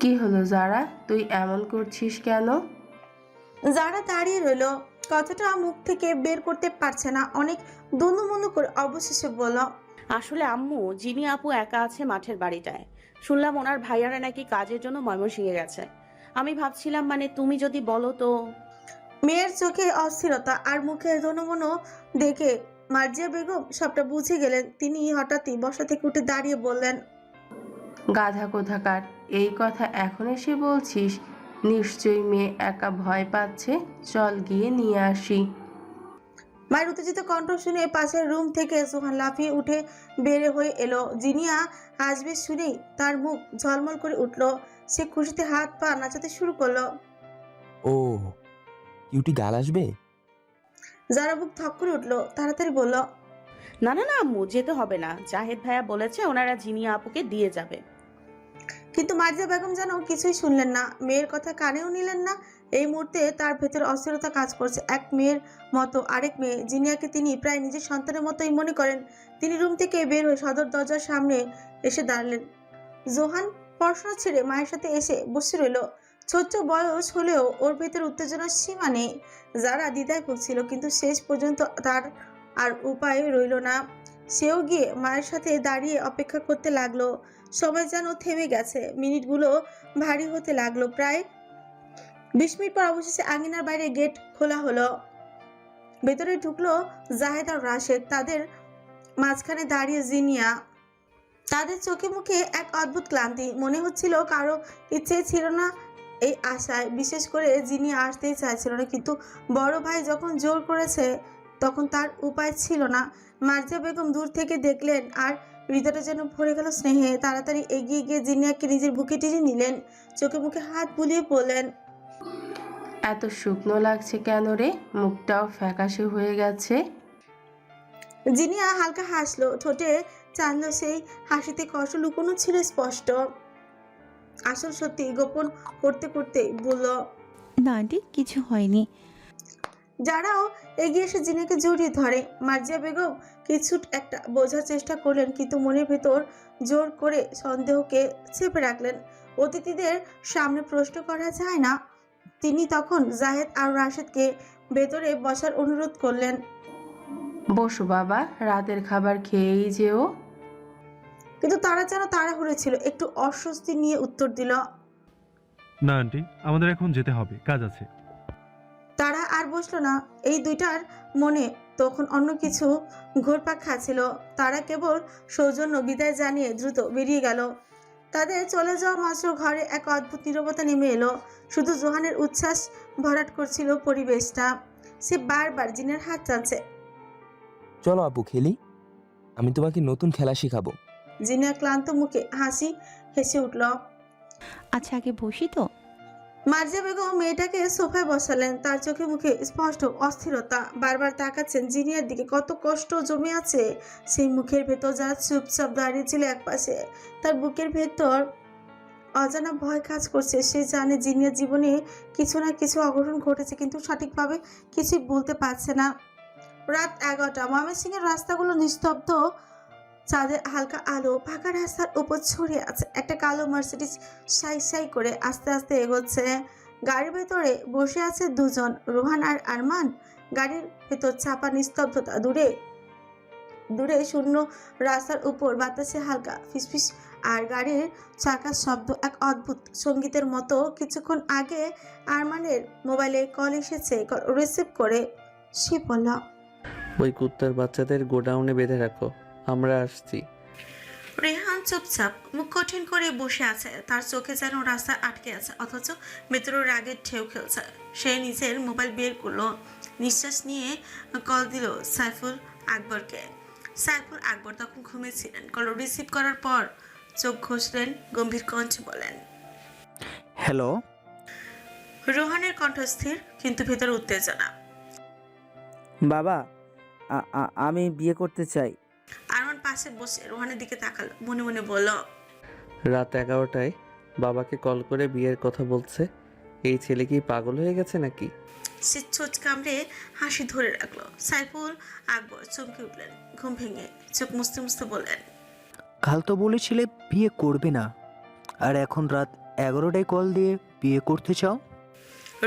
কি হলো যারা, তুই এমন করছিস কেন? যারা দাঁড়িয়ে রইল, কথাটা মুখ থেকে বের করতে পারছে না, অনেক দনুমনু করে অবশেষে বলল, আসলে আম্মু, জিনি আপু একা আছে মাঠের বাড়িটায়। শুনলাম ওনার ভাইয়ারা নাকি কাজের জন্য ময়মনসিংহে গেছে। আমি ভাবছিলাম মানে তুমি যদি বলো তো। মেয়ের চোখে অস্থিরতা আর মুখে দনুমনু দেখে মার্জিয়া বেগম সবটা বুঝে গেলেন। তিনি হঠাৎই বসা থেকে উঠে দাঁড়িয়ে বললেন, গাধা কোথাকার, এই কথা এখন এসে বলছিস? নিশ্চয়ই মেয়ে একা ভয় পাচ্ছে, চল গিয়ে নিয়ে আসি। মায়ের উত্তেজিত কণ্ঠ শুনে পাশের রুম থেকে সোহান লাফিয়ে উঠে বেরে হয়ে এলো। জিনিয়া আসবে শুনেই তার মুখ ঝলমল করে উঠল। সে খুশিতে হাত পা নাচাতে শুরু করলো। ও, কিউটি গাল আসবে? যারা বুক থক করে উঠলো, তাড়াতাড়ি বলল, না না না আম্মু, যেতে হবে না। জাহেদ ভাইয়া বলেছে ওনারা জিনি আপুকে দিয়ে যাবে। কিন্তু মার্জিয়া বেগম যেন কিছুই শুনলেন না, মেয়ের কথা কানেও নিলেন না। এই মুহূর্তে তার ভেতরে অস্থিরতা কাজ করছে। এক মেয়ের মতো আরেক মেয়ে জিনিয়াকে তিনি প্রায় নিজের সন্তানের মতোই মনে করেন। তিনি রুম থেকে বের হয়ে সদর দরজার সামনে এসে দাঁড়ালেন। জোহান পড়াশোনা ছেড়ে মায়ের সাথে এসে বসে রইল। ছোট্ট বয়স হলেও ওর ভেতরে উত্তেজনার সীমা নেই। যারা দ্বিধায় ভুগছিল, কিন্তু শেষ পর্যন্ত তার আর উপায় রইল না। সেও গিয়ে মায়ের সাথে দাঁড়িয়ে অপেক্ষা করতে লাগলো। সময় যেন থেমে গেছে, মিনিটগুলো ভারী হতে লাগলো। প্রায় 20 মিনিট পর অবশেষে আঙিনার বাইরে গেট খোলা হলো। ভেতরে ঢুকলো জাহেদ আর রাশেদ। তাদের মাঝখানে দাঁড়িয়ে জিনিয়া। তাদের চোখে মুখে এক অদ্ভুত ক্লান্তি। মনে হচ্ছিল কারো ইচ্ছে ছিল না এই আশায়, বিশেষ করে যিনি আসতেই চাইছিল না, কিন্তু বড় ভাই যখন জোর করেছে তখন তার উপায় ছিল না। মার্জিয়া বেগম দূর থেকে দেখলেন আর হৃদয়টা যেন ভরে গেল স্নেহে। তাড়াতাড়ি এগিয়ে গিয়ে জিনিয়াকে নিজের বুকে টেনে নিলেন, চোখে মুখে হাত বুলিয়ে বললেন, এত শুকনো লাগছে কেন রে? মুখটাও ফ্যাকাশে হয়ে গেছে। জিনিয়া হালকা হাসলো, ঠোঁটে চাঁদলো। সেই হাসিতে কষ্ট লুকোনো ছিল স্পষ্ট। আসল সত্যি গোপন করতে করতে বলল, না আন্টি, কিছু হয়নি। যারাও এগিয়ে এসে জিনিয়াকে জড়িয়ে ধরে। মার্জিয়া বেগম কিছু একটা বোঝার চেষ্টা করলেন, কিন্তু মনের ভেতর জোর করে সন্দেহকে চেপে রাখলেন। অতিথিদের সামনে প্রশ্ন করা যায় না। তিনি তখন জাহেদ আর রাশেদকে ভেতরে বসার অনুরোধ করলেন। বসো বাবা, রাতের খাবার খেয়েই যেও। কিন্তু তারা যেন তাড়াহুড়ো ছিল, একটু অস্বস্তি নিয়ে উত্তর দিল, না আন্টি, আমাদের এখন যেতে হবে, কাজ আছে। তারা আর বসলো না। এই দুইটার মনে তখন অন্য কিছু ঘুরপাক খাচ্ছিল। তারা কেবল সৌজন্য বিদায় জানিয়ে দ্রুত বেরিয়ে গেল। তাদের চলে যাওয়া মাত্র ঘরে এক অদ্ভুত নীরবতা নেমে এলো। শুধু জোহানের উচ্ছ্বাস ভরাট করছিল পরিবেশটা। সে বারবার জিনের হাত টানছে। চলো আপু খেলি, আমি তোমাকে নতুন খেলা শেখাবো। জিনা ক্লান্ত মুখে হাসি হেসে উঠল। আচ্ছা, আগে বসি তো। মার্জিয়া বেগম মেয়েটাকে সোফায় বসালেন। তার চোখে মুখে স্পষ্ট অস্থিরতা। বারবার তাকাচ্ছেন জিনিয়ার দিকে। কত কষ্ট জমে আছে সেই মুখের ভেতর। যারা চুপচাপ দাঁড়িয়েছিল একপাশে, তার বুকের ভেতর অজানা ভয় কাজ করছে। সে জানে জিনিয়ার জীবনে কিছু না কিছু অঘটন ঘটেছে, কিন্তু সঠিকভাবে কিছুই বলতে পারছে না। রাত 11টা। ময়মনসিংহের রাস্তাগুলো নিস্তব্ধ। চাঁদের হালকা আলো ফাঁকা রাস্তার উপর ছড়িয়ে আছে। একটা কালো মার্সিডিজ সাই সাই করে আস্তে আস্তে এগোচ্ছে। গাড়ির ভেতরে বসে আছে দুজন, রোহান আর আরমান। গাড়ির ভেতর চাপা নিস্তব্ধতা। দূরে দূরে শূন্য রাস্তার উপর বাতাসে হালকা ফিসফিস আর গাড়ির চাকার শব্দ এক অদ্ভুত সঙ্গীতের মতো। কিছুক্ষণ আগে আরমানের মোবাইলে কল এসেছে। কল রিসিভ করে সে বলল, ওই কুত্তার বাচ্চাদের গোডাউনে বেঁধে রাখো, আমরা আসছি। রেহান চুপচাপ মুখ কঠিন করে বসে আছে। তার চোখে যেন রাস্তা আটকে আছে, অথচ ভেতরে রাগের ঢেউ খেলছে। সে নিজের মোবাইল বের করলো, নিঃশ্বাস নিয়ে কল দিল সাইফুল আকবরকে। সাইফুল আকবর তখন ঘুমিয়েছিলেন। কল রিসিভ করার পর চোখ ঘষলেন, গম্ভীর কণ্ঠে বলেন, হ্যালো। রোহানের কণ্ঠ স্থির, কিন্তু ভেতরে উত্তেজনা। বাবা, আমি বিয়ে করতে চাই। আরমান পাশে বসে রোহানের দিকে তাকালো, মনে মনে বলল, রাত 11টায় বাবাকে কল করে বিয়ের কথা বলছে। এই ছেলে কি পাগল হয়ে গেছে নাকি? সে ছোট কামড়ে হাসি ধরে রাখলো। সাইফুল আকবর চমকে উঠলেন। ঘুম ভেঙে চোখ মুছতে মুছতে বললেন, কাল তো বলেছিলে বিয়ে করবে না, আর এখন রাত 11টায় কল দিয়ে বিয়ে করতে চাও?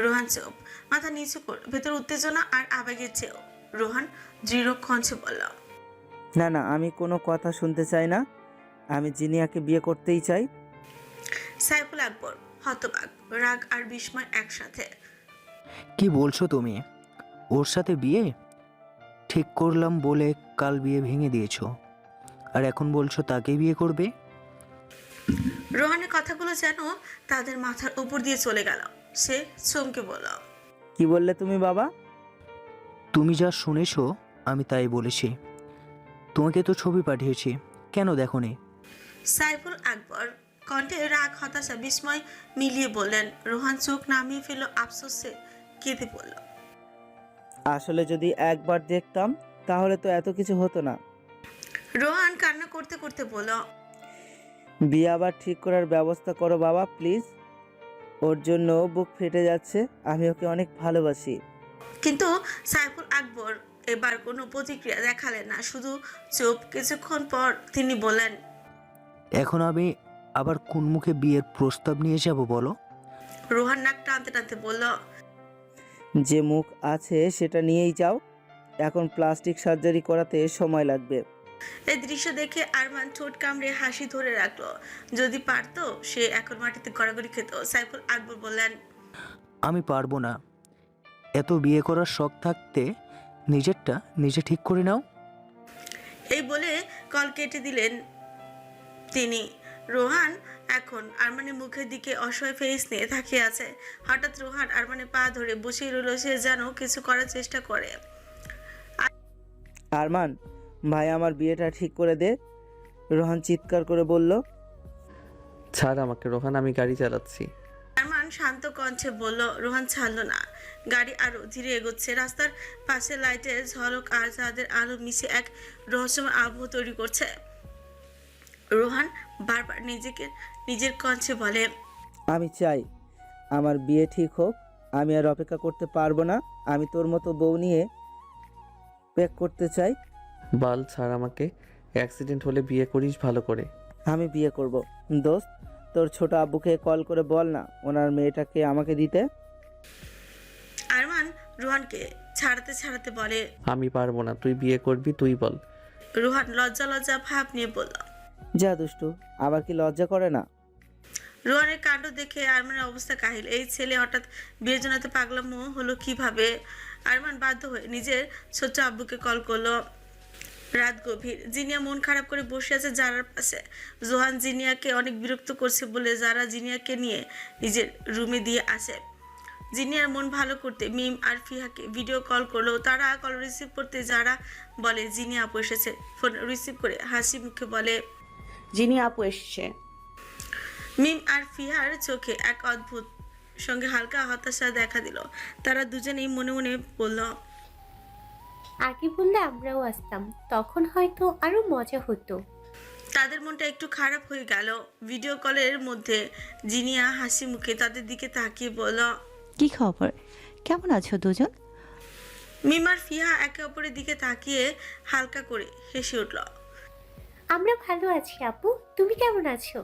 রোহান চুপ, মাথা নিচু করে, ভেতর উত্তেজনা আর আবেগের চেয়েও। রোহান দৃঢ় কণ্ঠে বলল, না না, আমি কোনো কথা শুনতে চাই না। আমি জিনিয়াকে বিয়ে করতেই চাই। সাইফুল আকবর হতবাক, রাগ আর বিস্ময় একসাথে। কি বলছো তুমি? ওর সাথে বিয়ে ঠিক করলাম বলে কাল বিয়ে ভেঙে দিয়েছো, আর এখন বলছো তাকে বিয়ে করবে? রোহানের কথাগুলো যেন তাদের মাথার উপর দিয়ে চলে গেল। সে চমকে বলল, কি বললে তুমি বাবা? তুমি যা শুনেছো আমি তাই বলেছি। তোমাকে তো ছবি পাঠিয়েছি, কেন দেখোনি? সাইফুল আকবর কণ্ঠে রাগ, হতাশা, বিস্ময় মিলিয়ে বললেন। রোহান চোখ নামিয়ে ফেলল, আফসোসে কেঁদে বলল, আসলে যদি একবার দেখতাম তাহলে তো এত কিছু হতো না। রোহান কান্না করতে করতে বলল, বিয়ে আবার ঠিক করার ব্যবস্থা করো বাবা প্লিজ। ওর জন্য বুক ফেটে যাচ্ছে, আমি ওকে অনেক ভালোবাসি। কিন্তু সাইফুল আকবর এবার কোনো প্রতিক্রিয়া দেখালেন না, শুধু চুপ। কিছুক্ষণ পর তিনি বললেন, এখন আমি আবার কোন মুখে বিয়ের প্রস্তাব নিয়ে যাব বলো? রোহান নাক টানতে টানতে বলল, যে মুখ আছে সেটা নিয়েই যাও। এখন প্লাস্টিক সার্জারি করাতে সময় লাগবে। এই দৃশ্য দেখে আরমান ঠোঁট কামড়ে হাসি ধরে রাখলো। যদি পারতো সে এখন মাটিতে গড়াগড়ি খেত। সাইফুল আকবর বললেন, আমি পারবো না। এত বিয়ে করার শখ থাকতে নিজেরটা নিজে ঠিক করে নাও। এই বলে কল কেটে দিলেন তিনি। রোহান এখন আরমানের মুখের দিকে অসহায় ফেস নিয়ে তাকিয়ে আছে। হঠাৎ রোহান আরমানের পা ধরে বসিয়ে রইল, সে যেন কিছু করার চেষ্টা করে। আরমান ভাই, আমার বিয়েটা ঠিক করে দে। রোহান চিৎকার করে বলল। ছাড় আমাকে রোহান, আমি গাড়ি চালাচ্ছি। আরমান শান্ত কণ্ঠে বলল। রোহান ছাড়লো না। গাড়ি আরো ধীরে এগোচ্ছে। রাস্তার পাশে লাইটের ঝলক আর চাঁদের আলো মিশে এক রহস্যময় আবহ তৈরি করছে। রোহান বারবার নিজের কণ্ঠে বলে, আমি চাই আমার বিয়ে ঠিক হোক। আমি আর অপেক্ষা করতে পারবো না। আমি তোর মতো বউ নিয়ে প্যাক করতে চাই। বাল ছাড় আমাকে। অ্যাক্সিডেন্ট হলে বিয়ে করিস ভালো করে। আমি বিয়ে করব। দোস্ত, তোর ছোট আব্বুকে কল করে বল না ওনার মেয়েটাকে আমাকে দিতে। আরমান রোহানকে ছাড়াতে ছাড়াতে বলে, আমি পারবো না, তুই বিয়ে করবি, তুই বল। রোহান লজ্জা লজ্জা ভাব নিয়ে বলল, যা দুষ্টু, আবার কি লজ্জা করে না? রোহানের কাণ্ড দেখে আরমানের অবস্থা কাহিল। এই ছেলে হঠাৎ বিয়ের জন্য এত পাগলামো হলো কিভাবে? আরমান বাধ্য হয়ে নিজের ছোট্ট আব্বুকে কল করলো। রাত গভীর। জিনিয়া মন খারাপ করে বসে আছে জারার পাশে। জোহান জিনিয়াকে অনেক বিরক্ত করছে বলে জারা জিনিয়াকে নিয়ে নিজের রুমে দিয়ে আসে। জিনিয়ার মন ভালো করতে মিম আর ফিহাকে ভিডিও কল করলো। তারা কল রিসিভ করতে যারা বলে জিনিয়া আপু এসেছে। ফোন রিসিভ করে হাসি মুখে বলে, যিনি আপু এসছে। মিম আর ফিহার চোখে এক অদ্ভুত সঙ্গে হালকা হতাশা দেখা দিল। তারা দুজনেই মনে মনে বলল, আগে বললে আমরাও আসতাম, তখন হয়তো আরো মজা হতো। তাদের মনটা একটু খারাপ হয়ে গেল। ভিডিও কলের মধ্যে জিনিয়া হাসি মুখে তাদের দিকে তাকিয়ে বলল, কি খবর? কেমন আছো দুজন? মিম আর ফিহা একে অপরের দিকে তাকিয়ে হালকা করে হেসে উঠল। আমরা ভালো আছি আপু, তুমি কেমন আছো?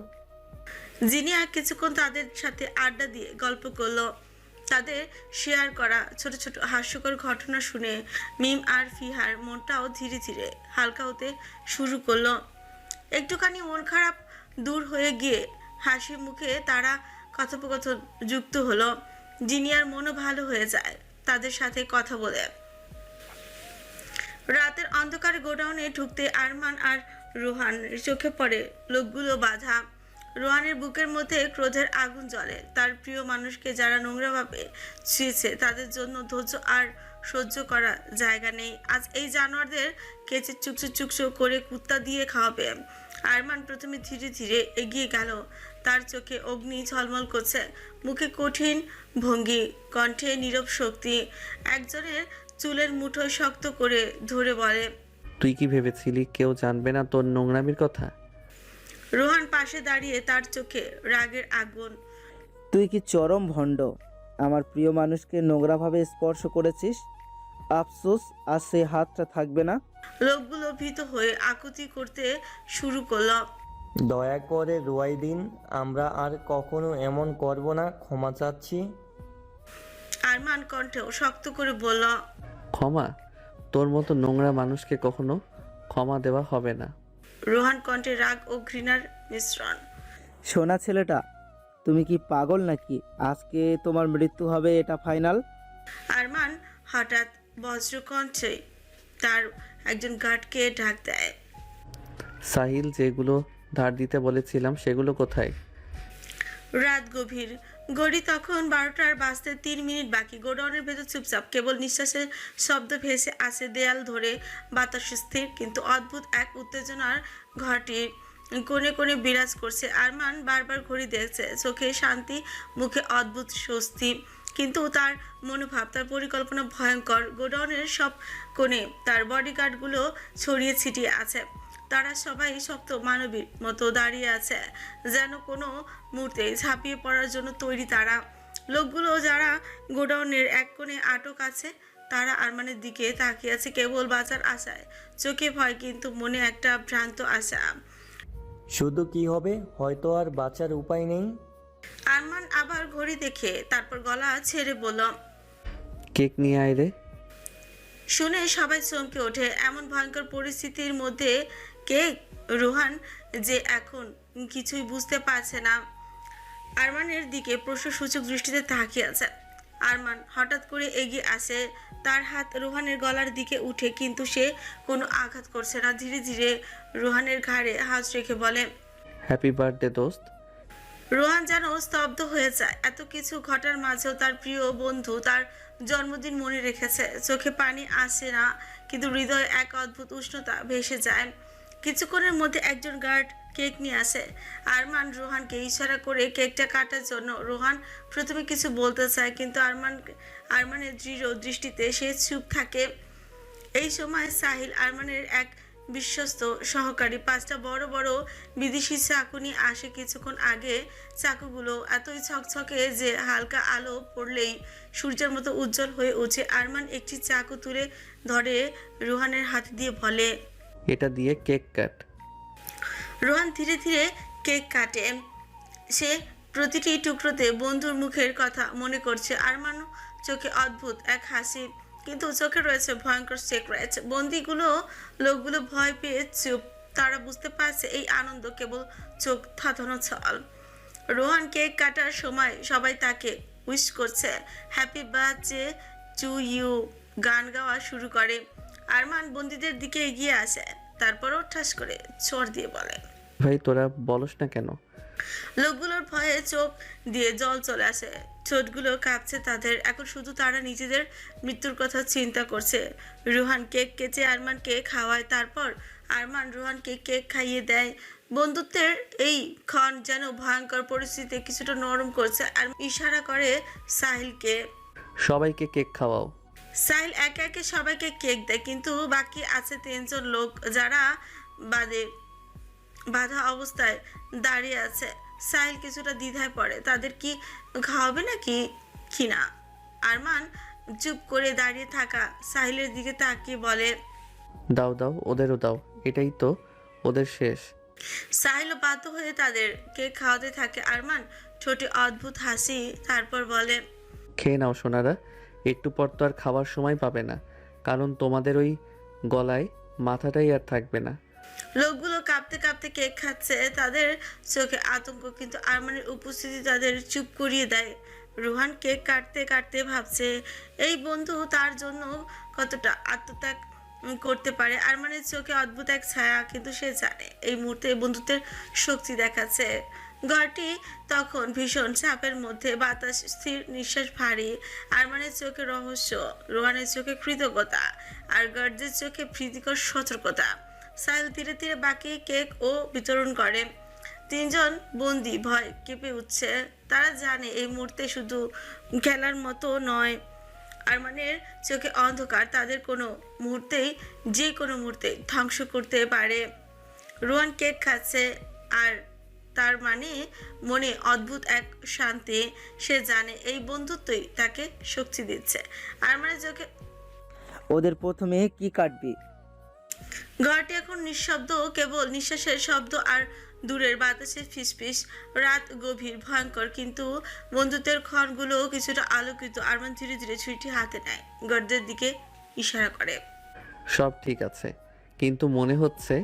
জিনিয়া কিছুক্ষণ তাদের সাথে আড্ডা দিয়ে গল্প করলো। তাদের শেয়ার করা ছোট ছোট হাস্যকর ঘটনা শুনে মিম আর ফিহার মনটাও ধীরে ধীরে হালকা হতে শুরু করলো। একটুখানি মন খারাপ দূর হয়ে গিয়ে হাসি মুখে তারা কথোপকথন যুক্ত হলো। জিনিয়ার মনও ভালো হয়ে যায় তাদের সাথে কথা বলে। রাতের অন্ধকারে গোডাউনে ঢুকতে আরমান আর রোহানের চোখে পড়ে লোকগুলো বাঁধা। রোহানের বুকের মধ্যে ক্রোধের আগুন জ্বলে। তার প্রিয় মানুষকে যারা নোংরাভাবে ছুঁয়েছে তাদের জন্য ধৈর্য আর সহ্য করা জায়গা নেই। আজ এই জানোয়ারদের কেচে চুকচো চুকচো করে কুত্তা দিয়ে খাওয়াবে। আরমান প্রথমে ধীরে ধীরে এগিয়ে গেল। তার চোখে অগ্নি ঝলমল করছে, মুখে কঠিন ভঙ্গি, কণ্ঠে নীরব শক্তি। একজনের চুলের মুঠোয় শক্ত করে ধরে বলে, তুই কি ভেবেছিলি কেউ জানবে না তোর নোংরামির কথা? রোহান পাশে দাঁড়িয়ে, তার চোখে রাগের আগুন। তুই কি চরম ভণ্ড! আমার প্রিয় মানুষকে নোংরাভাবে স্পর্শ করেছিস। আফসোস, আর সেই হাতটা থাকবে না। লোকগুলো ভীত হয়ে আকুতি করতে শুরু করলো। দয়া করে রুয়াই দিন, আমরা আর কখনো এমন করব না, ক্ষমা চাচ্ছি। আরমান কণ্ঠেও শক্ত করে বলল, ক্ষমা? তোর মতো নোংরা মানুষকে কখনো ক্ষমা দেওয়া হবে না। রোহান কণ্ঠে রাগ ও ঘৃণার মিশ্রণ। সোনা ছেলেটা, তুমি কি পাগল নাকি? আজকে তোমার মৃত্যু হবে, এটা ফাইনাল। আরমান হঠাৎ বজ্র কণ্ঠে তার একজন গার্ডকে ডাক দেয়। সাহিল, যেগুলো ধার দিতে বলেছিলাম সেগুলো কোথায়? রাত গভীর, ঘড়ি তখন 12টার বাজতে 3 মিনিট বাকি। গোডাউনের ভেতর চুপচাপ, কেবল নিঃশ্বাসের শব্দ ভেসে আসে দেয়াল ধরে। বাতাস স্থির, কিন্তু অদ্ভুত এক উত্তেজনার ঘরটির কোণে কোণে বিরাজ করছে। আরমান বারবার ঘড়ি দেখছে, চোখে শান্তি, মুখে অদ্ভুত স্বস্তি, কিন্তু তার মনোভাব, তার পরিকল্পনা ভয়ঙ্কর। গোডাউনের সব কোণে তার বডিগার্ডগুলো ছড়িয়ে ছিটিয়ে আছে। তারা সবাই শক্ত মানবীর মতো দাঁড়িয়ে আছে, যেন কোনো মুহূর্তে ঝাঁপিয়ে পড়ার জন্য তৈরি। তারা লোকগুলো যারা গোডাউনের এক কোণে আটক আছে, তারা আরমানের দিকে তাকিয়ে আছে কেবল বাঁচার আশায়। চোখে ভয়, কিন্তু মনে একটা ভ্রান্ত আশা। শুধু কি হবে, হয়তো আর বাঁচার উপায় নেই। আরমান আবার ঘড়ি দেখে তারপর গলা ছেড়ে বলল, কেক নিয়ে আয় রে। শুনে সবাই চমকে ওঠে। এমন ভয়ঙ্কর পরিস্থিতির মধ্যে কেক? রোহান যে এখন কিছুই বুঝতে পারছে না, আরমানের দিকে প্রশ্নসূচক দৃষ্টিতে তাকিয়ে আছে। আরমান হঠাৎ করে এগিয়ে আসে, তার হাত রোহানের গলার দিকে উঠে, কিন্তু সে কোনো আঘাত করছে না। ধীরে ধীরে রোহানের ঘাড়ে হাত রেখে বলে, হ্যাপি বার্থডে দোস্ত। রোহান যেন স্তব্ধ হয়ে যায়। এত কিছু ঘটার মাঝেও তার প্রিয় বন্ধু তার জন্মদিন মনে রেখেছে। চোখে পানি আসে না, কিন্তু হৃদয়ে এক অদ্ভুত উষ্ণতা ভেসে যায়। কিছুক্ষণের মধ্যে একজন গার্ড কেক নিয়ে আসে। আরমান রোহানকে ইশারা করে কেকটা কাটার জন্য। রোহান প্রথমে কিছু বলতে চায়, কিন্তু আরমানের দৃঢ় দৃষ্টিতে সে চুপ থাকে। এই সময় সাহিল, আরমানের এক বিশ্বস্ত সহকারী, 5টা বড় বড় বিদেশি চাকু নিয়ে আসে। কিছুক্ষণ আগে চাকুগুলো এতই ছকছকে যে হালকা আলো পড়লেই সূর্যের মতো উজ্জ্বল হয়ে ওঠে। আরমান একটি চাকু তুলে ধরে রোহানের হাতে দিয়ে বলে, এটা দিয়ে কেক কাট। রোহান ধীরে ধীরে কেক কাটে। সে প্রতিটি টুকরোতে বন্ধুর মুখের কথা মনে করছে। আরমান চোখে অদ্ভুত এক হাসি, কিন্তু চোখে রয়েছে ভয়ঙ্কর সিক্রেট। বন্দিগুলো লোকগুলো ভয় পেয়ে চুপ। তারা বুঝতে পারছে এই আনন্দ কেবল চোখ ধাঁধানো ছল। রোহান কেক কাটার সময় সবাই তাকে উইশ করছে, হ্যাপি বার্থডে টু ইউ গান গাওয়া শুরু করে। আরমান বন্দীদের দিকে এগিয়ে আসে, তারপরও ঠাস করে চড় দিয়ে বলে, ভাই তোরা বলস না কেন? লোকগুলোর ভয়ে চোখ দিয়ে জল চলে আসে, ঠোঁটগুলো কাঁপছে তাদের। এখন শুধু তারা নিজেদের মৃত্যুর কথা চিন্তা করছে। রোহান কেক কেটে আরমানকে খাওয়ায়, তারপর আরমান রোহানকে কেক খাইয়ে দেয়। বন্ধুত্বের এই ক্ষণ যেন ভয়ঙ্কর পরিস্থিতি কিছুটা নরম করছে। আর ইশারা করে সাহিলকে, সবাইকে কেক খাওয়াও। সাহিল একে একে সবাইকে কেক দেয়, কিন্তু বাকি আছে 3 জন লোক যারা বাধা অবস্থায় দাঁড়িয়ে আছে। সাহিল কিছুটা দ্বিধায় পড়ে, তাদের কি খাওয়াবে নাকি কিনা। আরমান চুপ করে দাঁড়িয়ে থাকা সাহিলের দিকে তাকিয়ে বলে, দাও দাও, ওদেরও দাও, এটাই তো ওদের শেষ। সাহিলও বাধ্য হয়ে তাদের কেক খাওয়াতে থাকে। আরমান ঠোঁটে অদ্ভুত হাসি, তারপর বলে, খেয়ে নাও সোনারা, একটু পর তো আর খাওয়ার সময় পাবে না, কারণ তোমাদের ওই গলায় মাথাটাই আর থাকবে না। লোকগুলো কাঁপতে কাঁপতে কেক খাচ্ছে, তাদের চোখে আতঙ্ক, কিন্তু আরমানের উপস্থিতি তাদের চুপ করিয়ে দেয়। রোহান কেক কাটতে কাটতে ভাবছে এই বন্ধু তার জন্য কতটা আত্মত্যাগ করতে পারে। আরমানের চোখে অদ্ভুত এক ছায়া, কিন্তু সে জানে এই মুহূর্তে বন্ধুত্বের শক্তি দেখাচ্ছে। ঘরটি তখন ভীষণ চাপের মধ্যে, বাতাস স্থির, নিঃশ্বাস ভারী। আরমানের চোখে রহস্য, রোহানের চোখে কৃতজ্ঞতা, আর গার্ডদের চোখে ভীতিকর সতর্কতা। সাহিল ধীরে ধীরে বাকি কেক ও বিতরণ করে। 3 জন বন্দি ভয় কেঁপে উঠছে। তারা জানে এই মুহূর্তে শুধু খেলার মতো নয়। আরমানের চোখে অন্ধকার, তাদের যে কোনো মুহূর্তে ধ্বংস করতে পারে। রোহান কেক খাচ্ছে, আর তার মনে অদ্ভুত এক শান্তি। সে জানে এই বন্ধুত্বই তাকে শক্তি দিচ্ছে। আরমানের চোখে ওদের প্রথমে কি কাটবি? ঘরটি এখন নিঃশব্দ, কেবল নিঃশ্বাসের শব্দ আর দূরের বাতাসে ফিসফিস, রাত গভীর ভয়ঙ্কর, কিন্তু বন্ধুত্বের ক্ষণগুলো কিছুটা আলোকিত। আরমান ধীরে ধীরে ছুরিটি হাতে নেয়, গর্দের দিকে ইশারা করে। সব ঠিক আছে, কিন্তু মনে হচ্ছে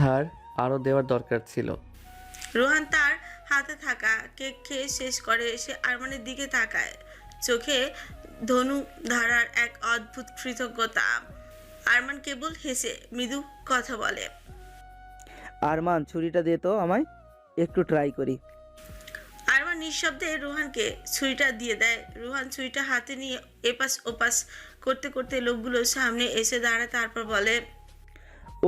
ধার আরও দেওয়ার দরকার ছিল। রোহান তার হাতে থাকা কেক খেয়ে শেষ করে সে আরমানের দিকে তাকায়, চোখে ধনু ধারার এক অদ্ভুত কৃতজ্ঞতা। আরমান কেবল হেসে মৃদু কথা বলে। আরমান ছুরিটা দে তো আমায়, একটু ট্রাই করি। আরমান নিঃশব্দে রোহানকে ছুরিটা দিয়ে দেয়। রোহান ছুরিটা হাতে নিয়ে এপাশ ওপাশ করতে করতে লোকগুলোর সামনে এসে দাঁড়ায়, তারপর বলে,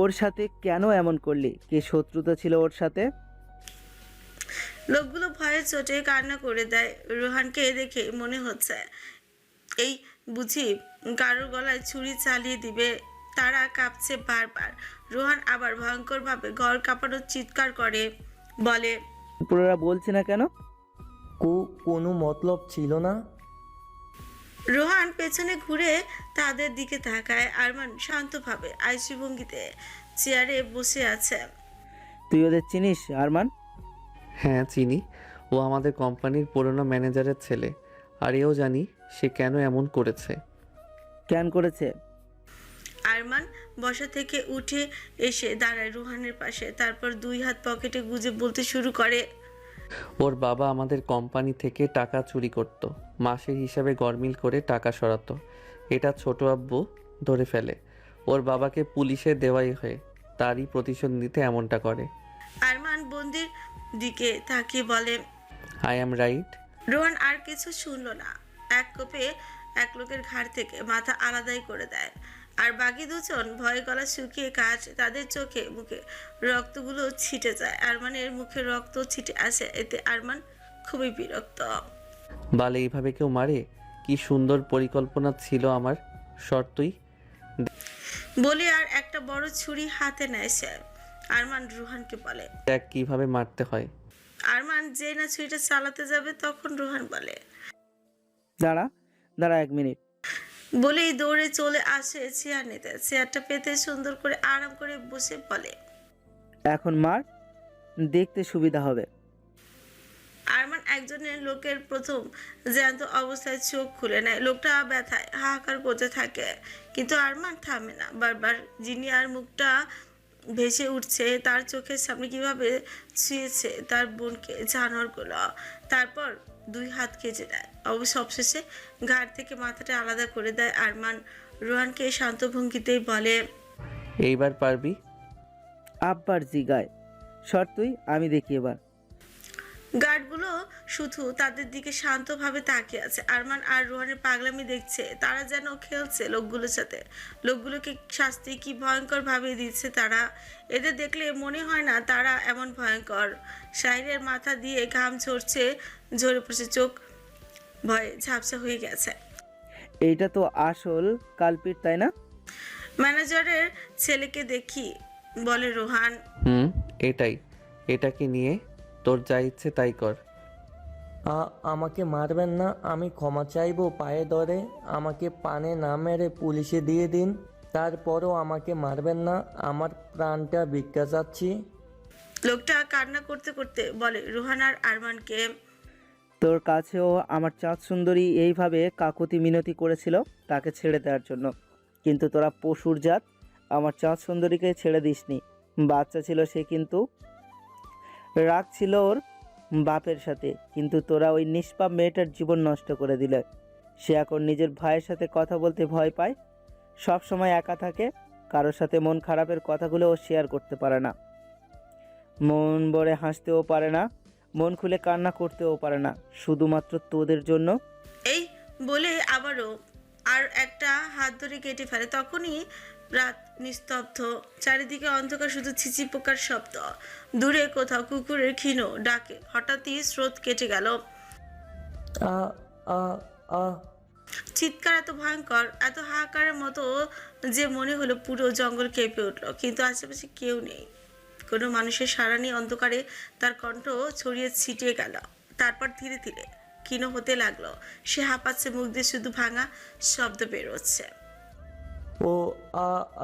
ওর সাথে কেন এমন করলি? কি শত্রুতা ছিল ওর সাথে? লোকগুলো ভয়ে চোটে কান্না করে দেয়। রোহানকে দেখে মনে হচ্ছে এই বুঝি কারোর গলায় ছুরি চালিয়ে দিবে। তারা কাঁপছে বারবার। রোহান আবার ভয়ঙ্করভাবে ঘর কাঁপানোর চিৎকার করে, বলে, পুরোরা বলছে না কেন? কোনো মতলব ছিল না। রোহান পেছনে ঘুরে তাদের দিকে তাকায়। আরমান শান্তভাবে আইসি ভঙ্গিতে চেয়ারে বসে আছে। তুই ওদের চিনিস আরমান? হ্যাঁ চিনি, ও আমাদের কোম্পানির পুরনো ম্যানেজারের ছেলে। আর এও জানি সে কেন এমন করেছে। কেন করেছে? আরমান বসা থেকে উঠে এসে দাঁড়ায় রোহানের পাশে, তারপর দুই হাত পকেটে গুজে বলতে শুরু করে, ওর বাবা আমাদের কোম্পানি থেকে টাকা চুরি করত, মাসের হিসাবে গরমিল করে টাকা সরাতো। এটা ছোট আব্বু ধরে ফেলে। ওর বাবাকে পুলিশে দেওয়াই হয়, তারই প্রতিশোধ নিতে এমনটা করে। আরমান বন্দির দিকে তাকিয়ে বলে, আই অ্যাম রাইট? রোহান আর কিছু শুনল না। এক কোপে এক লোকের ঘাড় থেকে মাথা আলাদাই করে দেয়। আর বাকি দুজন ভয়ে গলা শুকিয়ে কাজ, তাদের চোখে মুখে রক্তগুলো ছিটে যায়। আরমানের মুখে রক্ত ছিটে আসে, এতে আরমান খুবই বিরক্ত। বালে এইভাবে কেউ মারে? কি সুন্দর পরিকল্পনা ছিল আমার, শর্তই। বলে আর একটা বড় ছুরি হাতে নেয় সে। আরমান রোহানকে বলে, দেখ কিভাবে মারতে হয়। আরমান যেই না ছুরিটা চালাতে যাবে তখন রোহান বলে, দাঁড়া দাঁড়া 1 মিনিট। বলেই দৌড়ে চলে আসে চেয়ার নিতে। চেয়ারটা পেতে সুন্দর করে আরাম করে বসে বলে, এখন মার, দেখতে সুবিধা হবে। আরমান একজনের লোকের প্রথম জ্যান্ত অবস্থায় চোখ খুলে নেয়। লোকটা ব্যথায় হাহাকার করতে থাকে, কিন্তু আরমান থামে না। বারবার জিনিয়ার মুখটা ভেসে উঠছে তার চোখের সামনে, কিভাবে ছুঁয়েছে তার বোনকে জানোয়ারগুলো। তারপর দুই হাত কেটে দেয়। অবশ্য সবশেষে ঘাড় থেকে মাথাটা আলাদা করে দেয়। আরমান রোহানকে শান্ত ভঙ্গিতেই বলে, এইবার পারবি? আব্বার জিগায় শর্তই, আমি দেখি এবার। গার্ডগুলো শুধু তাদের দিকে শান্তভাবে তাকিয়ে আছে। আরমান আর রোহানের পাগলামি দেখছে। তারা যেন খেলছে লোকগুলোর সাথে। লোকগুলোকে শাস্তি কি ভয়ঙ্কর ভাবে দিচ্ছে তারা। এদের দেখলে মনে হয় না তারা এমন ভয়ঙ্কর। শাহিরের মাথা দিয়ে ঘাম ঝরছে, ঝরে পড়ছে, চোখ ভয়ে ঝাপসা হয়ে গেছে। এইটা তো আসল কালপিট, তাই না? ম্যানেজারের ছেলেকে দেখি, বলে রোহান। এটাই। এটাকে নিয়ে তোর যা ইচ্ছে তাই কর। আমাকে মারবেন না, আমি ক্ষমা চাইবো পায়ে ধরে। আমাকে পানে না মেরে পুলিশে দিয়ে দিন, তারপরও আমাকে মারবেন না। আমার প্রাণটা ভিক্ষা চাচ্ছি। লোকটা কান্না করতে করতে বলে রোহান আর আরমানকে, তোর কাছেও আমার চাঁদ সুন্দরী এইভাবে কাকুতি মিনতি করেছিল তাকে ছেড়ে দেওয়ার জন্য, কিন্তু তোরা পশুর জাত, আমার চাঁদ সুন্দরীকে ছেড়ে দিসনি। বাচ্চা ছিল সে, কিন্তু রাগ ছিল ওর বাপের সাথে, কিন্তু তোরা ওই নিষ্পাপ মেয়েটার জীবন নষ্ট করে দিলে। সে এখন নিজের ভাইয়ের সাথে কথা বলতে ভয় পায়, সব সময় একা থাকে, কারোর সাথে মন খারাপের কথাগুলো ও শেয়ার করতে পারে না, মন ভরে হাসতেও পারে না, মন খুলে কান্না করতেও পারে না, শুধুমাত্র তোদের জন্য। এই বলে আবারও আর একটা হাত ধরে কেটে ফেলে। তখনই রাত নিস্তব্ধ, চারিদিকে অন্ধকার, শুধু ছিচি পোকার শব্দ। দূরে কোথাও কুকুরের ক্ষীণ ডাকে। হঠাৎই স্রোত কেটে গেল। আ আ আ চিৎকার এত ভয়ঙ্কর, এত হাহাকারের মতো যে মনে হলো পুরো জঙ্গল কেঁপে উঠলো, কিন্তু আশেপাশে কেউ নেই, কোনো মানুষের সাড়া নেই। অন্ধকারে তার কণ্ঠ ছড়িয়ে ছিটিয়ে গেল। তারপর ধীরে ধীরে ক্ষীণ হতে লাগলো। সে হাঁপাচ্ছে, মুখ দিয়ে শুধু ভাঙা শব্দ বেরোচ্ছে। ও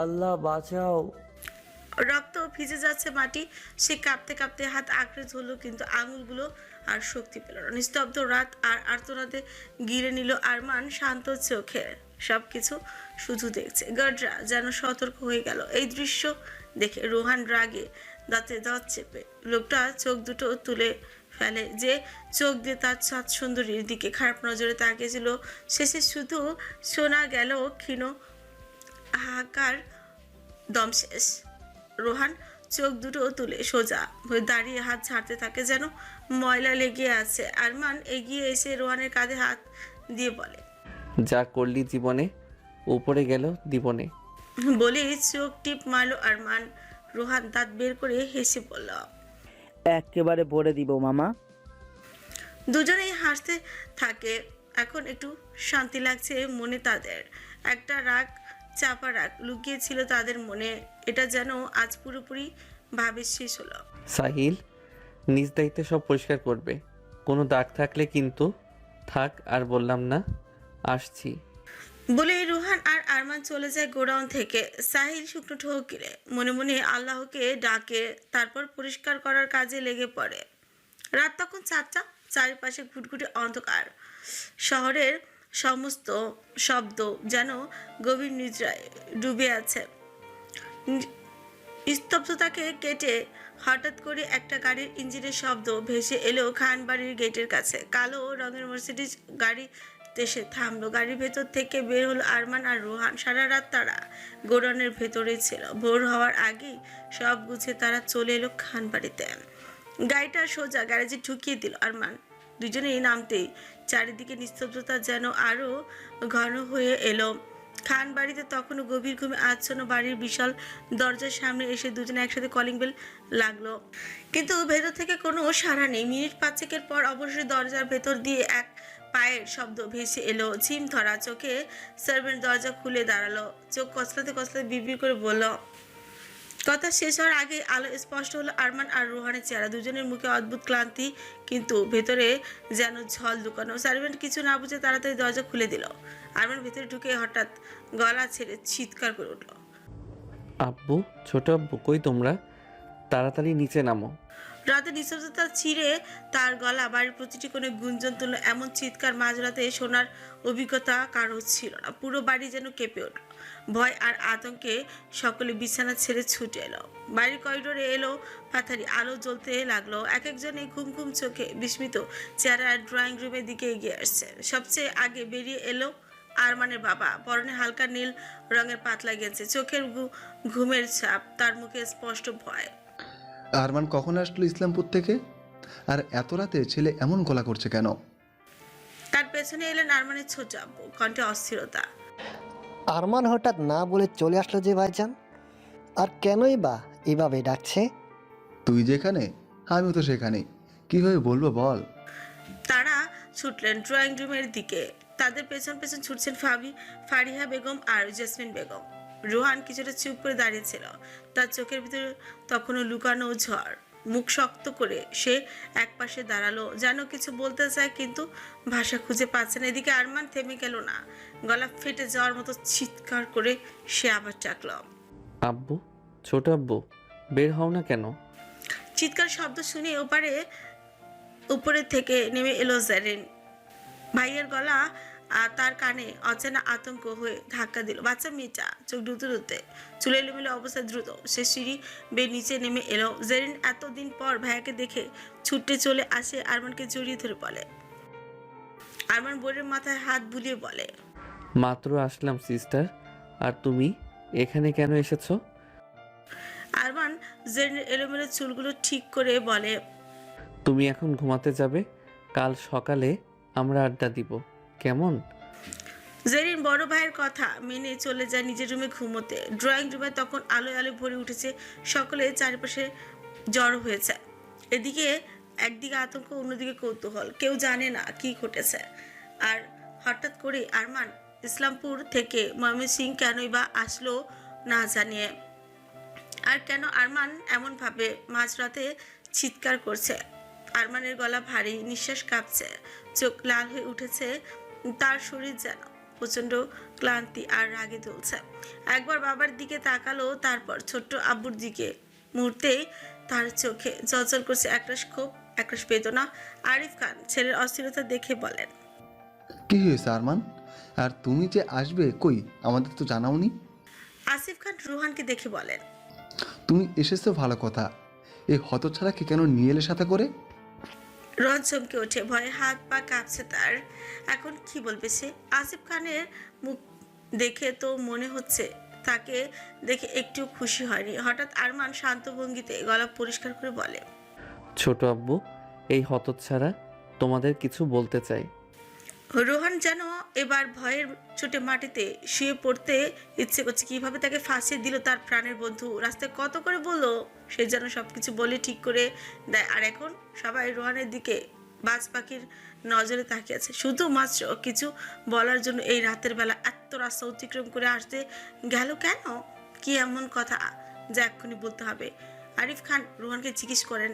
আল্লাহ বাঁচাও। রক্ত ভিজে যাচ্ছে মাটি। সে কাঁপতে কাঁপতে হাত আঁকড়ে ধরলো, কিন্তু আঙুলগুলো আর শক্তি পেল না। নিস্তব্ধ রাত আর আর্তনাদে গিলে নিল আরমান শান্ত চোখে। সবকিছু শুধু দেখছে। গার্ডরা যেন সতর্ক হয়ে গেল এই দৃশ্য দেখে। রোহান রাগে দাঁতে দাঁত চেপে লোকটা চোখ দুটো তুলে ফেলে, যে চোখ দিয়ে তার সাত সুন্দরীর দিকে খারাপ নজরে তাকিয়েছিল। শেষে শুধু শোনা গেল ক্ষীণ হাহাকার। দম শেষ। রোহান চোখ দুটো তুলে সোজা হয়ে দাঁড়িয়ে হাত ছাড়তে থাকে, যেন ময়লা লেগে আছে। আরমান এগিয়ে এসে রোহানের কাঁধে হাত দিয়ে বলে, যা করলি জীবনে, উপরে গেল জীবনে। বলে চোখ টিপ মারলো আরমান। রোহান দাঁত বের করে হেসে বলল, একেবারে ভরে দিব মামা। দুজনেই হাসতে থাকে। এখন একটু শান্তি লাগছে মনে তাদের। একটা রাগ, চাপা রাগ লুকিয়েছিল তাদের মনে, এটা যেন আজ পুরোপুরি ভাবে শেষ হলো। সাহিল নিজ দায়িত্বে সব পরিষ্কার করবে, কোনো দাগ থাকলে কিন্তু। থাক, আর বললাম না, আসছি। বলে রোহান আর আরমান চলে যায় গোডাউন থেকে। সাহিল শুকনো ঠোক গিলে মনে মনে আল্লাহকে ডাকে, তারপর পরিষ্কার করার কাজে লেগে পড়ে। রাত তখন 4টা, চারিপাশে ঘুটঘুটে অন্ধকার। শহরের সমস্ত শব্দ যেন গভীর নিদ্রায় ডুবে আছে। স্তব্ধতাকে কেটে হঠাৎ করে একটা গাড়ির ইঞ্জিনের শব্দ ভেসে এলো খান বাড়ির গেটের কাছে। কালো রঙের মার্সিডিজ গাড়ি এসে থামলো। গাড়ির ভেতর থেকে বের হলো আরমান আর রোহান। সারা রাত তারা গোডাউনের ভেতরেই ছিল। ভোর হওয়ার আগেই সব গুছিয়ে তারা চলে এলো খান বাড়িতে। গাড়িটা সোজা গ্যারেজে ঢুকিয়ে দিল আরমান। দুজনেই নামতেই চারিদিকে নিস্তব্ধতা যেন আরো ঘন হয়ে এলো। খান বাড়িতে তখনও গভীর ঘুমে আচ্ছন্ন। বাড়ির বিশাল দরজার সামনে এসে দুজনে একসাথে কলিং বেল লাগলো, কিন্তু ভেতর থেকে কোনো সাড়া নেই। মিনিট 5 পর অবশ্যই দরজার ভেতর দিয়ে এক পায়ের শব্দ ভেসে এলো। ঝিম ধরা চোখে সার্ভেন্ট দরজা খুলে দাঁড়ালো। চোখ কচলাতে কচলাতে বিড়বিড় করে বলল। কথা শেষ হওয়ার আগে আলো স্পষ্ট হলো আরমান আর রোহানের চেহারা। দুজনের মুখে অদ্ভুত ক্লান্তি, কিন্তু ভেতরে যেন ঝল লুকানো। সার্ভেন্ট কিছু না বুঝে তাড়াতাড়ি দরজা খুলে দিল। আরমান ভেতরে ঢুকে হঠাৎ গলা ছেড়ে চিৎকার করে উঠল, আব্বু, ছোট আব্বু, কই তোমরা? তাড়াতাড়ি নিচে নামো। রাতে নিস্তব্ধতা ছিঁড়ে তার গলা বাড়ির প্রতিটি কোণে গুঞ্জন তুলল। এমন চিৎকার মাঝরাতে শোনার অভিজ্ঞতা কারো ছিল না। পুরো বাড়ি যেন কেঁপে উঠল। ভয় আর আতঙ্কে সকলে বিছানা ছেড়ে ছুটে এলো। বাড়ির করিডোরে এলো পাথারি আলো জ্বলতে লাগলো। এক একজনে ঘুম ঘুম চোখে বিস্মিত চেহারা ড্রয়িং রুমের দিকে এগিয়ে আসছে। সবচেয়ে আগে বেরিয়ে এলো আরমানের বাবা। পরনে হালকা নীল রঙের পাতলা গেঞ্জি, চোখের ঘুমের ছাপ, তার মুখে স্পষ্ট ভয়। আরমান কখন আসলো ইসলামপুর থেকে? আর এত রাতে ছেলে এমন গলা করছে কেন? তার পেছনে এলেন আরমানের ছোট আব্বু, কণ্ঠে অস্থিরতা। আরমান হঠাৎ না বলে চলে আসলো যে ভাইজান, আর কেনই বা এভাবে ডাকছে? তুই যেখানে আমিও তো সেখানে, কিভাবে বলবো বল? তারা ছুটলেন ড্রয়িং রুমের দিকে। তাদের পেছন পেছন ছুটছেন ফারিহা বেগম আর জেসমিন বেগম। রোহান কিছুটা চুপ করে দাঁড়িয়েছিল, তার চোখের ভিতরে তখনও লুকানো ঝড়। মুখ শক্ত করে সে একপাশে দাঁড়ালো, যেন কিছু বলতে চায় কিন্তু ভাষা খুঁজে পাচ্ছে না। এদিকে আরমান থেমে গেল না। গলা ফেটে যাওয়ার মতো চিৎকার করে সে আবার ডাকল, আব্বু, ছোট আব্বু, বের হও না কেন? চিৎকার শব্দ শুনে উপরে থেকে নেমে এলো জেরিন। ভাইয়ের গলা তার কানে অচেনা আতঙ্ক হয়ে ধাক্কা দিল। বাচ্চা মেয়েটা চোখ ধুতে ধুতে, চুলে এলোমেলো অবস্থায় দ্রুত সে সিঁড়ি বেয়ে নিচে নেমে এলো। জেরিন এতদিন পর ভাইয়াকে দেখে ছুটে চলে আসে, আরমানকে জড়িয়ে ধরে বলে। আরমান বোনের মাথায় হাত বুলিয়ে বলে, মাত্র আসলাম সিস্টার, আর তুমি এখানে কেন এসেছো? আরমান জেরিনের এলোমেলো চুলগুলো ঠিক করে বলে, তুমি এখন ঘুমাতে যাবে, কাল সকালে আমরা আড্ডা দিব, কেমন? জেরিন বড় ভাইয়ের কথা মেনে চলে যায় নিজের রুমে ঘুমোতে। ড্রয়িং রুমে তখন আলোয় আলোয় ভরে উঠেছে। সকলে চারিপাশে জড়ো হয়েছে। এদিকে একদিকে আতঙ্ক, অন্যদিকে কৌতূহল। কেউ জানে না কি ঘটেছে। আর হঠাৎ করে আরমান ইসলামপুর থেকে ময়মনসিংহ কেনই বা আসলো না জানিয়ে। আর কেন আরমান এমনভাবে মাঝরাতে চিৎকার করছে। আরমানের গলা ভারী, নিঃশ্বাস কাঁপছে, চোখ লাল হয়ে উঠেছে। তার শরীর যেন প্রচণ্ড ক্লান্তি আর রাগে তুলছে। একবার বাবার দিকে তাকালো, তারপর ছোট্ট আব্বুর দিকে। মুহূর্তেই তার চোখে জলজল করছে একরাশ ক্ষোভ, একরাশ বেদনা। আরিফ খান ছেলের অস্থিরতা দেখে বলেন, কি হয়েছে আরমান? আর তুমি যে আসবে কই, আমাদের তো জানাওনি। আসিফ খান রুহানকে দেখে বলেন, তুমি এসেছো ভালো কথা, এই হতছাড়াকে কেন নিয়ে এলে সাথে করে? রোহন চমকে ওঠে, ভয়ে হাত পা কাঁপছে তার। এখন কি বলবে সে? আসিফ খানের মুখ দেখে তো মনে হচ্ছে তাকে দেখে একটু খুশি হয়নি। হঠাৎ আরমান শান্ত ভঙ্গিতে গলা পরিষ্কার করে বলে, ছোট আব্বু, এই হতচ্ছাড়া তোমাদের কিছু বলতে চাই। রোহন যেন এবার ভয়ের চোটে মাটিতে শুয়ে পড়তে ইচ্ছে করছে। কিভাবে তাকে ফাঁসিয়ে দিল তার প্রাণের বন্ধু, রাস্তায় কত করে বললো সে যেন সবকিছু বলে ঠিক করে দেয়। আর এখন সবাই রোহানের দিকে বাজ পাখির নজরে তাকিয়ে আছে, শুধুমাত্র কিছু বলার জন্য। এই রাতের বেলা এত রাস্তা অতিক্রম করে আসতে গেল কেন? কি এমন কথা যা এক্ষুনি বলতে হবে? আরিফ খান রোহানকে জিজ্ঞেস করেন,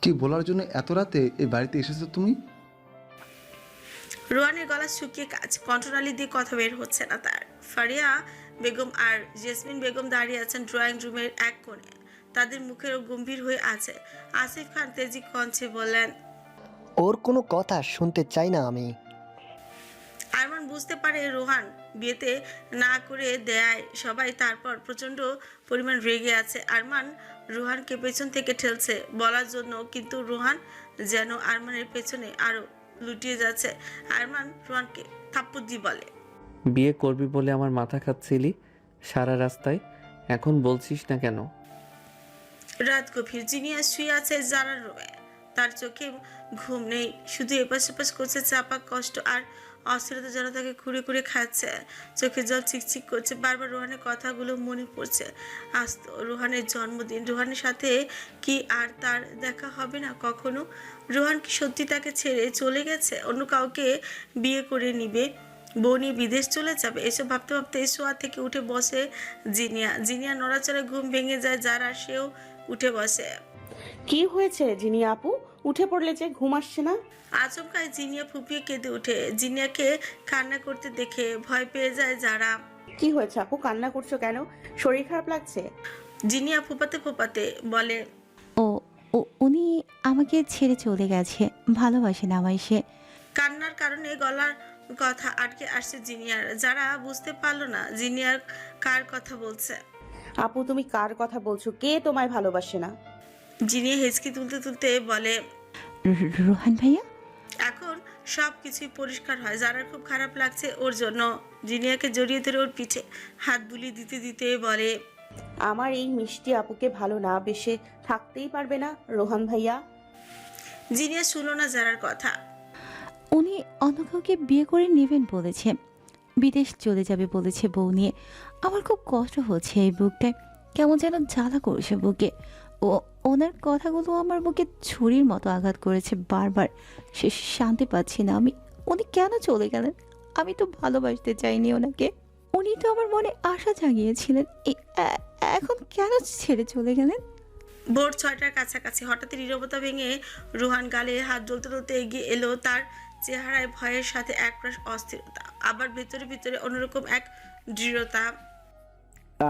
কি বলার জন্য এত রাতে এই বাড়িতে এসেছো তুমি? রোহানের গলা শুকিয়ে কাজ, কণ্ঠনালী দিয়ে কথা বের হচ্ছে না তার। ফারিয়া বেগম আর জেসমিন বেগম দাঁড়িয়ে আছেন ড্রয়িং রুমের এক কোণে, তাদের মুখেরও গম্ভীর হয়ে আছে। আসিফ খান তেজি কণ্ঠে বললেন, ওর কোনো কথা শুনতে চাই না আমি। আরমান বুঝতে পারে রোহান বিয়েতে না করে দেয় সবাই, তারপর প্রচন্ড পরিমাণ রেগে আছে। আরমান রোহানকে পেছন থেকে ঠেলছে বলার জন্য, কিন্তু রোহান যেন আরমানের পেছনে আরো লুটিয়ে যাচ্ছে। আরমান রোহানকে থাপ্পড় দিয়ে বলে, বিয়ে করবি বলে আমার মাথা খাচ্ছিলি সারা রাস্তায়, এখন বলছিস না কেন? রাত গভীর, জিনিয়া শুয়ে আছে জানার রুমে। তার চোখে ঘুম নেই, শুধু এপাশ সেপাশ করছে চাপা কষ্ট আর অস্থিরতা যেন তাকে খুঁড়ে খুঁড়ে খাচ্ছে। চোখে জল চিকচিক করছে, বারবার রোহানের কথাগুলো মনে পড়ছে। আজ তো রোহানের জন্মদিন, রোহানের সাথে কি আর তার দেখা হবে না কখনো? রোহান কি সত্যি তাকে ছেড়ে চলে গেছে, অন্য কাউকে বিয়ে করে নিবে, বউ নিয়ে বিদেশ চলে যাবে? এসব ভাবতে ভাবতে শোয়া থেকে উঠে বসে জিনিয়া নড়াচড়ে ঘুম ভেঙে যায় যারা, সেও উঠে বসে। কি হয়েছে জিনিয়া আপু, উঠে পড়লে যে, ঘুম আসছে না? আচমকায় জিনিয়া ফুপিয়ে কেঁদে ওঠে। জিনিয়াকে কান্না করতে দেখে ভয় পেয়ে যায় যারা। কি হয়েছে আপু, কান্না করছো কেন? শরীর খারাপ লাগছে? জিনিয়া ফোপাতে ফোপাতে বলে, উনি আমাকে ছেড়ে চলে গেছে, ভালোবাসে না আমায় সে। কান্নার কারণে গলার কথা আটকে আসছে জিনিয়ার। যারা বুঝতে পারলো না জিনিয়ার কার কথা বলছে। আপু তুমি কার কথা বলছো? কে তোমায় ভালোবাসে না? জিনিয়া হেঁচকি তুলতে তুলতে বলে, রোহান ভাইয়া। এখন সব কিছুই পরিষ্কার হয়। যারা খুব খারাপ লাগছে ওর জন্য। জিনিয়াকে জড়িয়ে ধরে ওর পিঠে হাত বুলিয়ে দিতে দিতে বলে, আমার এই মিষ্টি আপুকে ভালো না বেশে থাকতেই পারবে না রোহান ভাইয়া। জিনিয়া শুনলো না যারার কথা। উনি অন্য কাউকে বিয়ে করে নেবেন বলেছে, বিদেশ চলে যাবে বলেছে বউ নিয়ে। আমার খুব কষ্ট হচ্ছে এই বুকটায়, কেমন যেন জ্বালা করছে বুকে। ওনার কথাগুলো আমার বুকে ছুরির মতো আঘাত করেছে বারবার। সে শান্তি পাচ্ছি না আমি। উনি কেন চলে গেলেন? আমি তো ভালোবাসতে চাইনি ওনাকে, উনি তো আমার মনে আশা জাগিয়েছিলেন। এখন কেন ছেড়ে চলে গেলেন? ভোর 6টার কাছাকাছি হঠাৎ নীরবতা ভেঙে রোহান গালে হাত জ্বলতে জ্বলতে এগিয়ে এলো। তার চেহারায় ভয়ের সাথে একরাশ অস্থিরতা, আবার ভেতরে ভিতরে অন্যরকম এক দৃঢ়তা।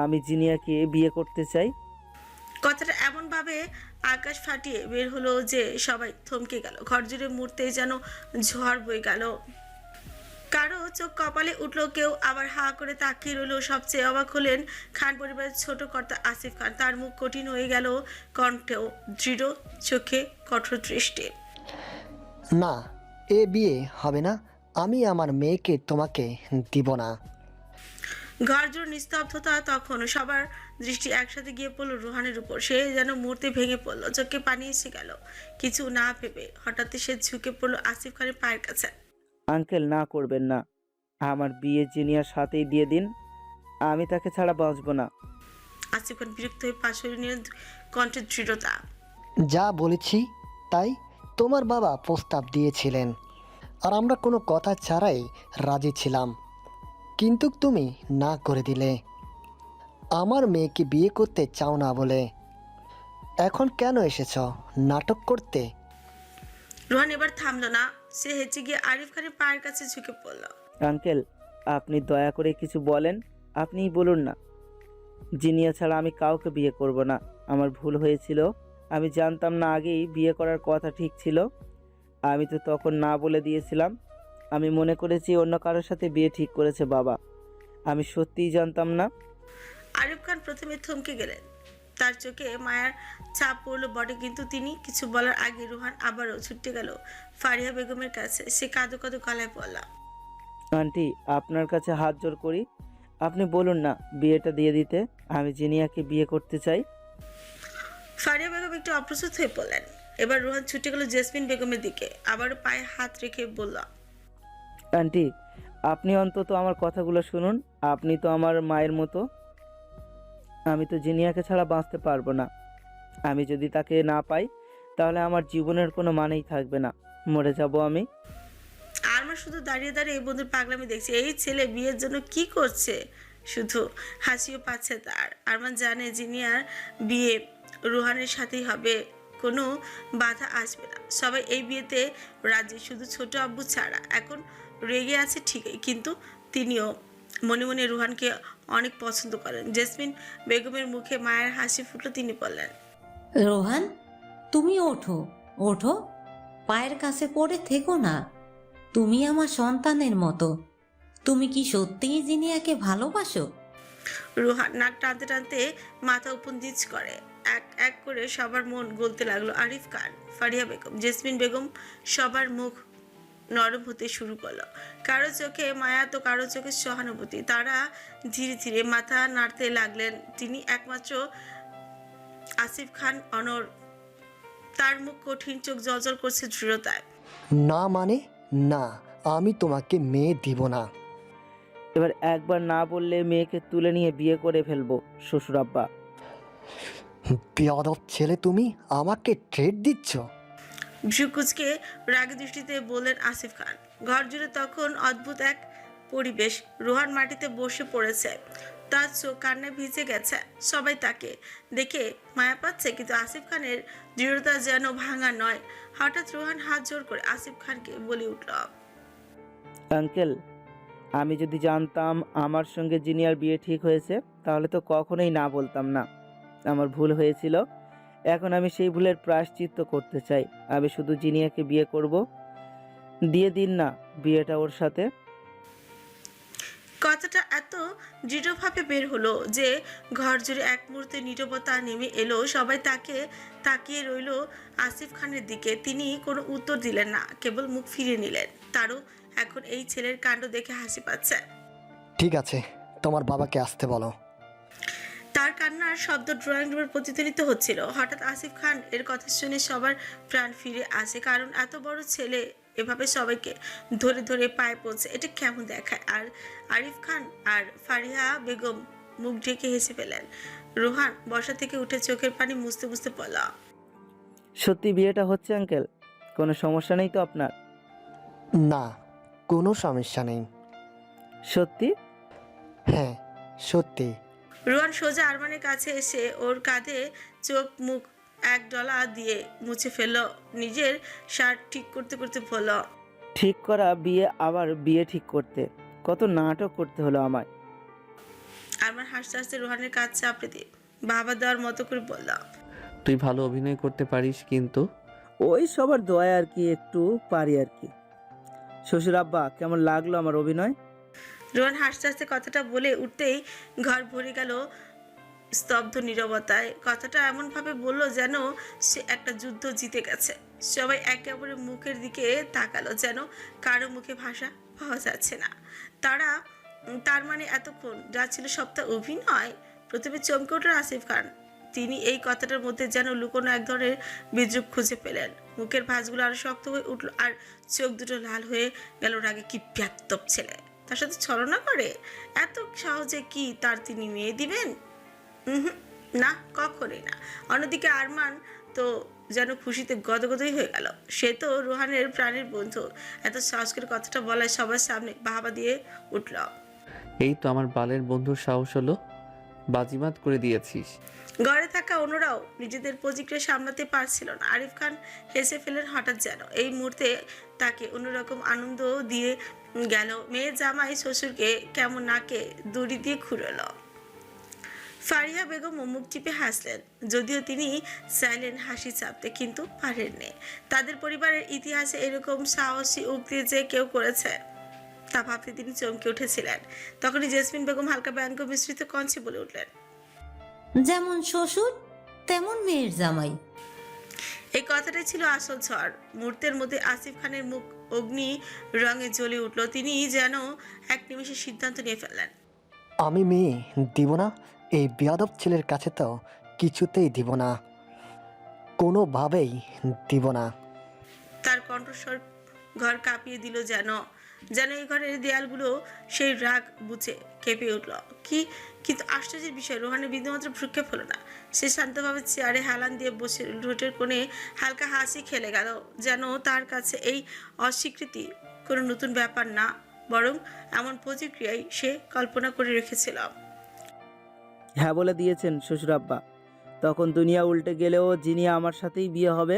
আমি জিনিয়াকে বিয়ে করতে চাই। কথাটা এমন ভাবে আকাশ ফাটিয়ে বের হলো যে সবাই থমকে গেল। ঘর জুড়ে মুহূর্তেই যেন ঝড় বয়ে গেল। কারো চোখ কপালে উঠল, কেউ আবার হা করে তাকিয়ে রইল। সবচেয়ে অবাক হলেন খান পরিবারের ছোট কর্তা আসিফ খান। তার মুখ কঠিন হয়ে গেল, কণ্ঠেও দৃঢ়, চোখে কঠোর দৃষ্টি। না, এ বিয়ে হবে না। আমি আমার মেয়েকে তোমাকে দিব না। ঘর জুড়ে নিস্তব্ধতা। তখন সবার দৃষ্টি একসাথে গিয়ে পড়লো রোহানের উপর। সে যেন মুহূর্তে ভেঙে পড়লো, চোখে পানি এসে গেল। কিছু না ভেবে হঠাৎ সে ঝুঁকে পড়লো আসিফ খানের পায়ের কাছে। আঙ্কেল, না করবেন না, আমার বিয়ে জিনিয়ার সাথেই দিয়ে দিন, আমি তাকে ছাড়া বাঁচব না। আসিফ খান বিরক্ত হয়ে পাশে নিয়ে কণ্ঠের দৃঢ়তা। যা বলেছি তাই। তোমার বাবা প্রস্তাব দিয়েছিলেন আর আমরা কোনো কথা ছাড়াই রাজি ছিলাম, কিন্তু তুমি না করে দিলে। আমার মেয়েকে বিয়ে করতে চাও না বলে এখন কেন এসেছ নাটক করতে? রোহান এবার থামলো না, সে হেঁচে গিয়ে আরিফ খানের পায়ের কাছে ঝুঁকে পড়লো। আঙ্কেল, আপনি দয়া করে কিছু বলেন, আপনিই বলুন না। জিনিয়া ছাড়া আমি কাউকে বিয়ে করব না। আমার ভুল হয়েছিল, আমি জানতাম না আগেই বিয়ে করার কথা ঠিক ছিল। আমি তো তখন না বলে দিয়েছিলাম। আমি মনে করেছি অন্য কারোর সাথে বিয়ে ঠিক করেছে বাবা। আমি সত্যিই জানতাম না। আরিফ খান প্রথমে থমকে গেলেন, তার চোখে মায়ার ছাপ পড়লো বটে, কিন্তু তিনি কিছু বলার আগে রুহান আবারও ছুটে গেল ফারিয়া বেগমের কাছে। সে কাঁদো কাঁদো গলায় বলল, আন্টি, আপনার কাছে হাত জোড় করি, আপনি বলুন না বিয়েটা দিয়ে দিতে। আমি জিনিয়াকে বিয়ে করতে চাই। ফারিয়া বেগম একটু অপ্রস্তুত হয়ে পড়লেন। এবার রুহান ছুটে গেল জেসমিন বেগমের দিকে, আবারও পায়ে হাত রেখে বলল, আন্টি, আপনি অন্তত আমার কথাগুলো শুনুন। আপনি তো আমার মায়ের মতো। আমি তো জিনিয়াকে ছাড়া বাঁচতে পারবো না। আমি যদি তাকে না পাই তাহলে আমার জীবনের কোনো মানেই থাকবে না, মরে যাব আমি। আরমান শুধু দাঁড়িয়ে দাঁড়িয়ে এই বন্ধুর পাগলামি দেখছে। এই ছেলে বিয়ের জন্য কি করছে, শুধু হাসিও পাচ্ছে তার। আরমান জানে জিনিয়ার বিয়ে রুহানের সাথেই হবে, কোনো বাধা আসবে না। সবাই এই বিয়েতে রাজি, শুধু ছোট আব্বু ছাড়া। এখন রেগে আছে ঠিকই, কিন্তু তিনিও মনে মনে রুহানকে অনেক পছন্দ করেন। জেসমিন বেগমের মুখে মায়ের হাসি ফুটলো, তিনি বললেন, রোহান, তুমি ওঠো ওঠো, পায়ের কাছে পড়ে থেকো না। তুমি আমার সন্তানের মতো। তুমি কি সত্যিই জিনিয়াকে ভালোবাসো? রুহান নাক টানতে টানতে মাথা উপর নিচ করে। এক এক করে সবার মন গলতে লাগলো। আরিফ খান, ফারিয়া বেগম, জেসমিন বেগম, সবার মুখ নরম হতে শুরু করলো। কারো চোখে মায়া তো কারো চোখে সহানুভূতি। তারা ধীরে ধীরে মাথা নাড়তে লাগলেন। তিনি একমাত্র আসিফ খান অনর, তার মুখ কঠিন, চোখ জলজল করছে দৃঢ়তায়। না মানে না, আমি তোমাকে মেয়ে দিব না। এবার একবার না বললে মেয়েকে তুলে নিয়ে বিয়ে করে ফেলবো শ্বশুর আব্বা। বেয়াদব ছেলে, তুমি আমাকে ট্রেড দিচ্ছ? ভ্রুকুচকে রাগী দৃষ্টিতে বললেন আসিফ খান। ঘর জুড়ে তখন অদ্ভুত এক পরিবেশ। রোহান মাটিতে বসে পড়েছে, তার চোখ কান্নায় ভিজে গেছে। সবাই তাকে দেখে মায়া পাচ্ছে, কিন্তু আসিফ খানের দৃঢ়তা যেন ভাঙা নয়। হঠাৎ রোহান হাত জোর করে আসিফ খানকে বলে উঠল, আঙ্কেল, আমি যদি জানতাম আমার সঙ্গে জিনিয়ার বিয়ে ঠিক হয়েছে তাহলে তো কখনোই না বলতাম না। আমার ভুল হয়েছিল, এখন আমি সেই ভুলের প্রায়শ্চিত্ত করতে চাই। আমি শুধু জিনিয়াকে বিয়ে করব। দিয়ে দিন না বিয়েটা ওর সাথে। কথাটা এত দৃঢ়ভাবে বের হলো যে ঘর জুড়ে এক মুহূর্তে নীরবতা নেমে এলো। সবাই তাকে তাকিয়ে রইল আসিফ খানের দিকে। তিনি কোনো উত্তর দিলেন না, কেবল মুখ ফিরিয়ে নিলেন। তারও এখন এই ছেলের কাণ্ড দেখে হাসি পাচ্ছে। ঠিক আছে, তোমার বাবাকে আসতে বলো। তার কান্নার শব্দ ড্রয়িং রুমের প্রতিধ্বনিত হচ্ছিল। হঠাৎ আসিফ খান এর কথা শুনে সবার প্রাণ ফিরে আসে, কারণ এত বড় ছেলে এভাবে সবাইকে ধরে ধরে পায়ে পড়ছে, এটা কেমন দেখায়। আর আরিফ খান আর ফারিয়া বেগম মুখ ঢেকে হেসে ফেলেন। রোহান বসা থেকে উঠে চোখের পানি মুছতে মুছতে বলল, সত্যি বিয়েটা হচ্ছে আঙ্কেল? কোনো সমস্যা নেই তো আপনার? না, কোনো সমস্যা নেই। সত্যি? হ্যাঁ, সত্যি। রোহান সোজা আরমানের কাছে এসে ওর কাঁধে চোখ মুখ এক ডলা দিয়ে মুছে ফেলল। নিজের শার্ট ঠিক করতে করতে বলল, ঠিক করা বিয়ে আবার বিয়ে ঠিক করতে কত নাটক করতে হলো আমায়। আরমান হাসতে হাসতে রোহানের কাজ চাপড়ে দিয়ে বাবা দেওয়ার মতো করে বলল, তুই ভালো অভিনয় করতে পারিস, কিন্তু ওই সবার দয়া আর কি, একটু পারি আর কি। শ্বশুর আব্বা, কেমন লাগলো আমার অভিনয়? রোহান হাসতে হাসতে কথাটা বলে উঠতেই ঘর ভরে গেল স্তব্ধ নীরবতায়। কথাটা এমনভাবে বলল যেন সে একটা যুদ্ধ জিতে গেছে। সবাই একে অপরের মুখের দিকে তাকালো, যেন কারো মুখে ভাষা পাওয়া যাচ্ছে না। তার মানে এতক্ষণ যা ছিল সবটা অভিনয়। প্রথমে চমকে উঠল আসিফ খান। তিনি এই কথাটার মধ্যে যেন লুকোনো এক ধরনের বিদ্রুপ খুঁজে পেলেন। মুখের ভাঁজগুলো আরো শক্ত হয়ে উঠল, আর চোখ দুটো লাল হয়ে গেল রাগে। কি ব্যাত্তব ছেলে, তার সাথে ছলনা করে! এত সহজে কি তার তিনি মেয়ে দিবেন? না, কখনোই না। অন্যদিকে আরমান তো যেন খুশিতে গদগদই হয়ে গেল। সে তো রোহানের প্রাণের বন্ধু, এত সাহস করে কথাটা বলায় সবার সামনে বাহাবা দিয়ে উঠল। এই তো আমার বালের বন্ধুর সাহস হলো। বাজিমাত করে দিয়েছিস। ঘরে থাকা অন্যরাও নিজেদের প্রতিক্রিয়া সামলাতে পারছিল না। আরিফ খান হেসে ফেলেন হঠাৎ, যেন এই মুহূর্তে তাকে অন্যরকম আনন্দ দিয়ে গেল। মেয়ের জামাই শ্বশুরকে কেমন নাকে দড়ি দিয়ে খুঁড়ল। ফারিয়া বেগম মুখ চিপে হাসলেন, যদিও তিনি চাইলেন হাসি চাপতে, কিন্তু পারেননি। তাদের পরিবারের ইতিহাসে এরকম সাহসী উক্তি যে কেউ করেছে তা ভাবতে তিনি চমকে উঠেছিলেন। তখনই জেসমিন বেগম হালকা ব্যঙ্গ মিশ্রিত কঞ্চে বলে উঠলেন, যেমন শ্বশুর তেমন মেয়ের জামাই। এই কথাটাই ছিল আসল ঝড়। মুহূর্তের মধ্যে আসিফ খানের মুখ অগ্নি রঙে জ্বলে উঠল। তিনি যেন এক নিমেষে সিদ্ধান্ত নিয়ে ফেললেন, আমি মেয়ে দিব না, এই বেয়াদব ছেলের কাছে তো কিছুতেই দিব না, কোনোভাবেই দিব না। তার কণ্ঠস্বর ঘর কাঁপিয়ে দিল, যেন যেন এই ঘরের দেয়ালগুলো সেই রাগ বুঝে কেঁপে উঠল। কিন্তু আশ্চর্যের বিষয়, রোহানের বিন্দুমাত্র ভ্রুক্ষেপ হলো না। সে শান্তভাবে চেয়ারে হেলান দিয়ে বসে ঠোঁটের কোণে হালকা হাসি খেলে গেল, যেন তার কাছে এই অস্বীকৃতি কোনো নতুন ব্যাপার না, বরং এমন প্রতিক্রিয়াই সে কল্পনা করে রেখেছিল। হ্যাঁ বলে দিয়েছেন শ্বশুর আব্বা। তখন দুনিয়া উল্টে গেলেও জিনিয়া আমার সাথেই বিয়ে হবে।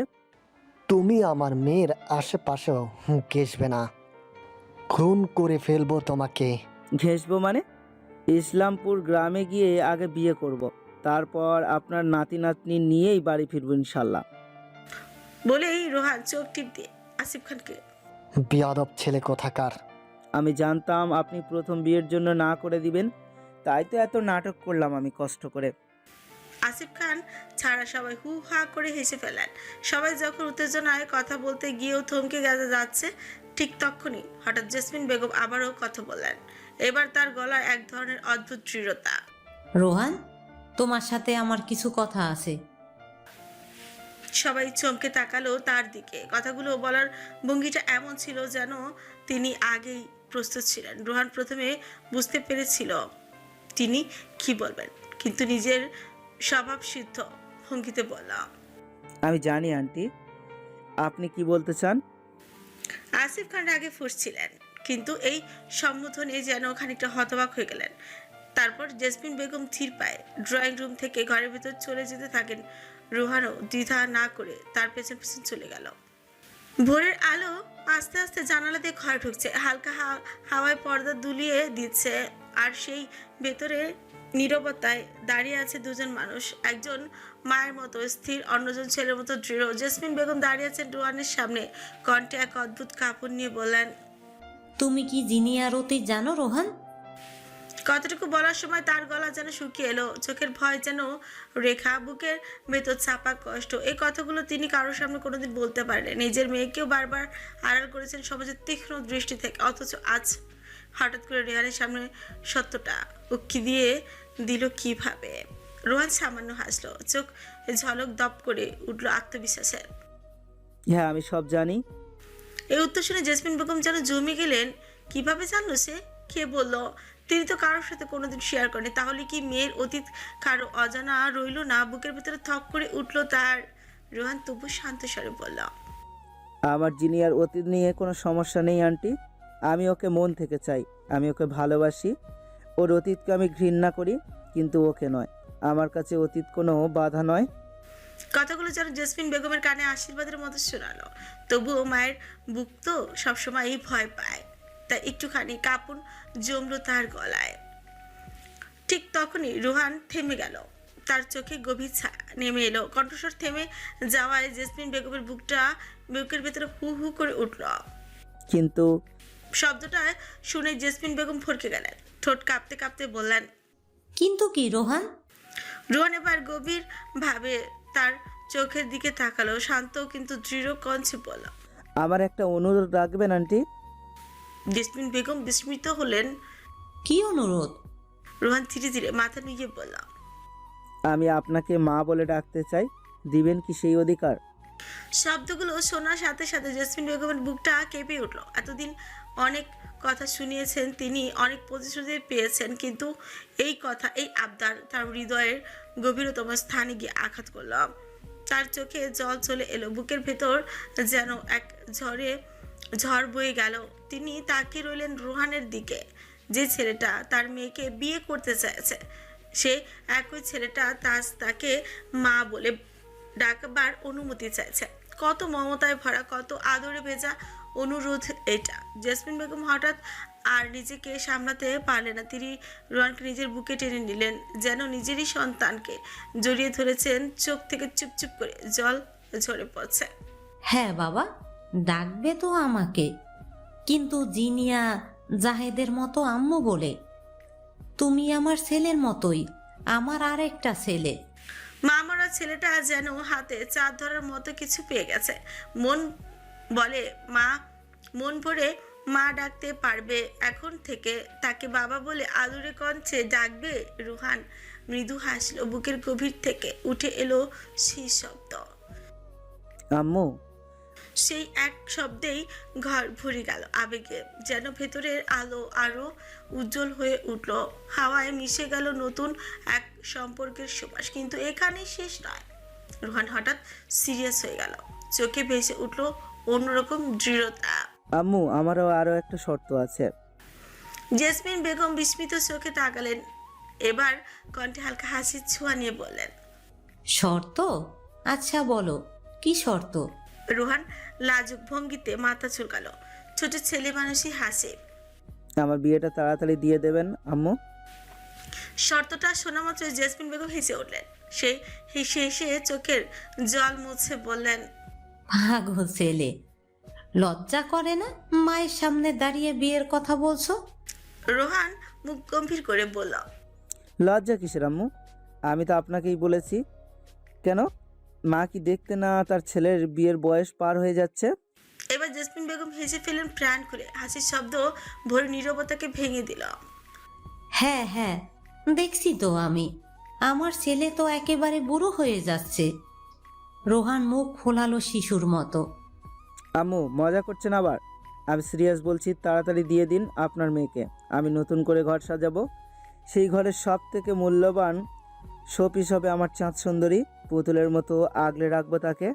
তুমি আমার মেয়ের আশেপাশেও ঘেসবে না, খুন করে ফেলবো তোমাকে। ঘেসবো মানে? ইসলামপুর গ্রামে গিয়ে আগে বিয়ে করব, তারপর আপনার নাতি নাতনি নিয়েই বাড়ি ফিরবো ইনশাল্লাহ। বলেই রোহান চোখ টিপ দিয়ে আসিফ খানকে, বেয়াদব ছেলে কোথাকার। আমি জানতাম আপনি প্রথম বিয়ের জন্য না করে দিবেন, তাই তো এত নাটক করলাম আমি কষ্ট করে। আসিফ খান ছাড়া সবাই হু হা করে হেসে ফেলেন। সবাই যখন উত্তেজনায় কথা বলতে গিয়েও থমকে যাচ্ছে, ঠিক তখনই হঠাৎ জেসমিন বেগম আবারও কথা বললেন। এবার তার গলায় এক ধরনের অদ্ভুত দৃঢ়তা। রোহান, তোমার সাথে আমার কিছু কথা আছে। সবাই চমকে তাকালো তার দিকে। কথাগুলো বলার ভঙ্গিটা এমন ছিল যেন তিনি আগেই প্রস্তুত ছিলেন। রোহান প্রথমে বুঝতে পেরেছিল তিনি কি বলবেন, কিন্তু নিজের স্বভাব সিদ্ধ ভঙ্গিতে বললাম, আমি জানি আন্টি আপনি কি বলতে চান। আসিফ খান রাগে ফুঁসছিলেন, কিন্তু এই সম্বোধনে যেন খানিকটা হতবাক হয়ে গেলেন। তারপর জেসমিন বেগম ধীর পায়ে ড্রয়িং রুম থেকে ঘরের ভেতর চলে যেতে থাকেন। রোহানও দ্বিধা না করে তার পেছন পেছন চলে গেল। ভোরের আলো আস্তে আস্তে জানালা দিয়ে ঘরে ঢুকছে, হালকা হাওয়ায় পর্দা দুলিয়ে দিচ্ছে, আর সেই ভেতরে নীরবতায় দাঁড়িয়ে আছে দুজন মানুষ। একজন মায়ের মতো স্থির, অন্যজন ছেলের মতো দৃঢ়। জেসমিন বেগম দাঁড়িয়ে আছেন রোহানের সামনে, কণ্ঠে এক অদ্ভুত কাপড় নিয়ে বললেন, তুমি কি জিনিয়ার অতীত জানো রোহান? কতটুকু বলার সময় তার গলা যেন শুকিয়ে এলো, চোখের ভয় যেন রেখা, বুকের ভেতর চাপা কষ্ট। এই কথাগুলো তিনি কারোর সামনে কোনোদিন বলতে পারেন। নিজের মেয়েকেও বারবার আড়াল করেছেন সমাজের তীক্ষ্ণ দৃষ্টি থেকে, অথচ আজ হঠাৎ করে রেহানের সামনে সত্যটা উক্কি দিয়ে দিল কিভাবে? রোহান সামান্য হাসলো, চোখ ঝলক দপ করে উঠল আত্মবিশ্বাসের। হ্যাঁ আমি সব জানি। এই উত্তর শুনে জেসমিন বেগম যেন জমে গেলেন। কিভাবে জানলো সে? কে বলল? তিনি তো কারোর সাথে কোনোদিন শেয়ার করেনি। তাহলে কি মেয়ের অতীত কারো অজানা রইল না? বুকের ভিতরে থক করে উঠল তার। রোহান তবু শান্ত স্বরে বলল, আমার জিনিয়ার অতীত নিয়ে কোনো সমস্যা নেই আন্টি। আমি ওকে মন থেকে চাই, আমি ওকে ভালোবাসি। ওর অতীতকে আমি ঘৃণা করি, কিন্তু ওকে নয়। আমার কাছে অতীত কোনো বাধা নয়। কথাগুলো যেন জেসমিন বেগমের কানে আশীর্বাদের মতো শোনালো। তবুও মায়ের বুক তো সবসময়ই ভয় পায়, তাই একটুখানি কাঁপুন জমলো তার গলায়। ঠিক তখনই রোহান থেমে গেল, তার চোখে গভীর ছায়া নেমে এলো। কণ্ঠস্বর থেমে যাওয়ায় জেসমিন বেগমের বুকের ভেতরে হু হু করে উঠল। কিন্তু শব্দটা শুনে জেসমিন বেগম ভরকে গেলেন, ঠোঁট কাঁপতে কাঁপতে বললেন, কিন্তু কি রোহান? রোহান এবার গভীর ভাবে তার চোখের দিকে তাকালো, শান্ত কিন্তু দৃঢ় কণ্ঠে বলল, আমার একটা অনুরোধ রাখবেন আন্টি? জেসমিন বেগম বিস্মিত হলেন। কি অনুরোধ? রোহান ধীরে ধীরে মাথা নুয়ে বলল, আমি আপনাকে মা বলে ডাকতে চাই, দিবেন কি সেই অধিকার? শব্দগুলো শোনার সাথে সাথে জেসমিন বেগমের বুকটা কেঁপে উঠল। এতদিন অনেক কথা শুনিয়েছেন তিনি, অনেক প্রতিশ্রুতি পেয়েছেন, কিন্তু এই কথা, এই আবদার তার হৃদয়ের গভীরতম স্থানে গিয়ে আঘাত করল। তার চোখে জল চলে এলো, বুকের ভেতর যেন এক ঝড় বয়ে গেল। তিনি তাকিয়ে রইলেন রোহানের দিকে, যে ছেলেটা তার মেয়েকে বিয়ে করতে চাইছে, সে একই ছেলেটা তাকে মা বলে ডাকবার অনুমতি চাইছে। কত মমতায় ভরা, কত আদরে ভেজা অনুরোধ এটা। জেসমিন বেগম হঠাৎ আর নিজেকে সামলাতে পারলেন না। তিনি রোহানকে নিজের বুকে টেনে নিলেন, যেন নিজেরই সন্তানকে জড়িয়ে ধরেছেন। চোখ থেকে চুপচুপ করে জল ঝরে পড়ছে। হ্যাঁ বাবা, ডাকবে তো আমাকে, কিন্তু জিনিয়া জাহেদের মতো আম্মু বলে। তুমি আমার ছেলের মতোই, আমার আরেকটা ছেলে। মামারা ছেলেটা যেন হাতে চাঁদ ধরার মতো কিছু পেয়ে গেছে। মন বলে মন ভরে মা ডাকতে পারবে এখন থেকে। তাকে বাবা বলে আদুরে কণ্ঠে ডাকবে। রুহান মৃদু হাসলো। বুকের গভীর থেকে উঠে এলো সেই শব্দ। আম্মু। সেই এক শব্দেই ঘর ভরে গেল আবেগে, যেন ভেতরের আলো আরো উজ্জ্বল হয়ে উঠল। হাওয়ায় মিশে গেল নতুন এক সম্পর্কের সুবাস। কিন্তু এখানেই শেষ নয়। রুহান হঠাৎ সিরিয়াস হয়ে গেল, চোখে ভেসে উঠল অন্যরকম দৃঢ়তা। আম্মু, আমারও আরো একটা শর্ত আছে। জেসমিন বেগম বিস্মিত চোখে তাকালেন। এবার কণ্ঠে হালকা হাসির ছোঁয়া নিয়ে বললেন, শর্ত? আচ্ছা বলো, কি শর্ত? রুহান লাজুক ভঙ্গিতে মাথা চুলকালো। ছোট ছেলে মানুষই হাসে। আমার বিয়েটা তাড়াতাড়ি দিয়ে দেবেন আম্মু। শর্তটা শোনা মাত্র জেসমিন বেগম হেসে উঠলেন। সে হেসে হেসে চোখের জল মুছে বললেন, ভাগো ছেলে, লজ্জা করে না মায়ের সামনে দাঁড়িয়ে বিয়ের কথা বলছো? রোহান মুখ গম্ভীর করে বলল, লজ্জা কিসের আম্মু? আমি তো আপনাকেই বলেছি। কেন, মা কি দেখতে না তার ছেলের বিয়ের বয়স পার হয়ে যাচ্ছে? এবার জেসমিন বেগম হেসে ফেলেন প্রাণ খুলে। হাসির শব্দ ভরে নীরবতাকে ভেঙে দিল। হ্যাঁ হ্যাঁ, দেখছি তো আমি, আমার ছেলে তো একেবারে বুড়ো হয়ে যাচ্ছে। রোহান মুখ খোলালো শিশুর মতো। আম্মু মজা করছেন আবার? আমি সিরিয়াস বলছি, তাড়াতাড়ি দিয়ে দিন আপনার মেয়েকে। আমি নতুন করে ঘর সাজাবো। সেই ঘরের সব থেকে মূল্যবান শোপিস হবে আমার চাঁদ সুন্দরী। পুতুলের মতো আগলে রাখবো তাকে।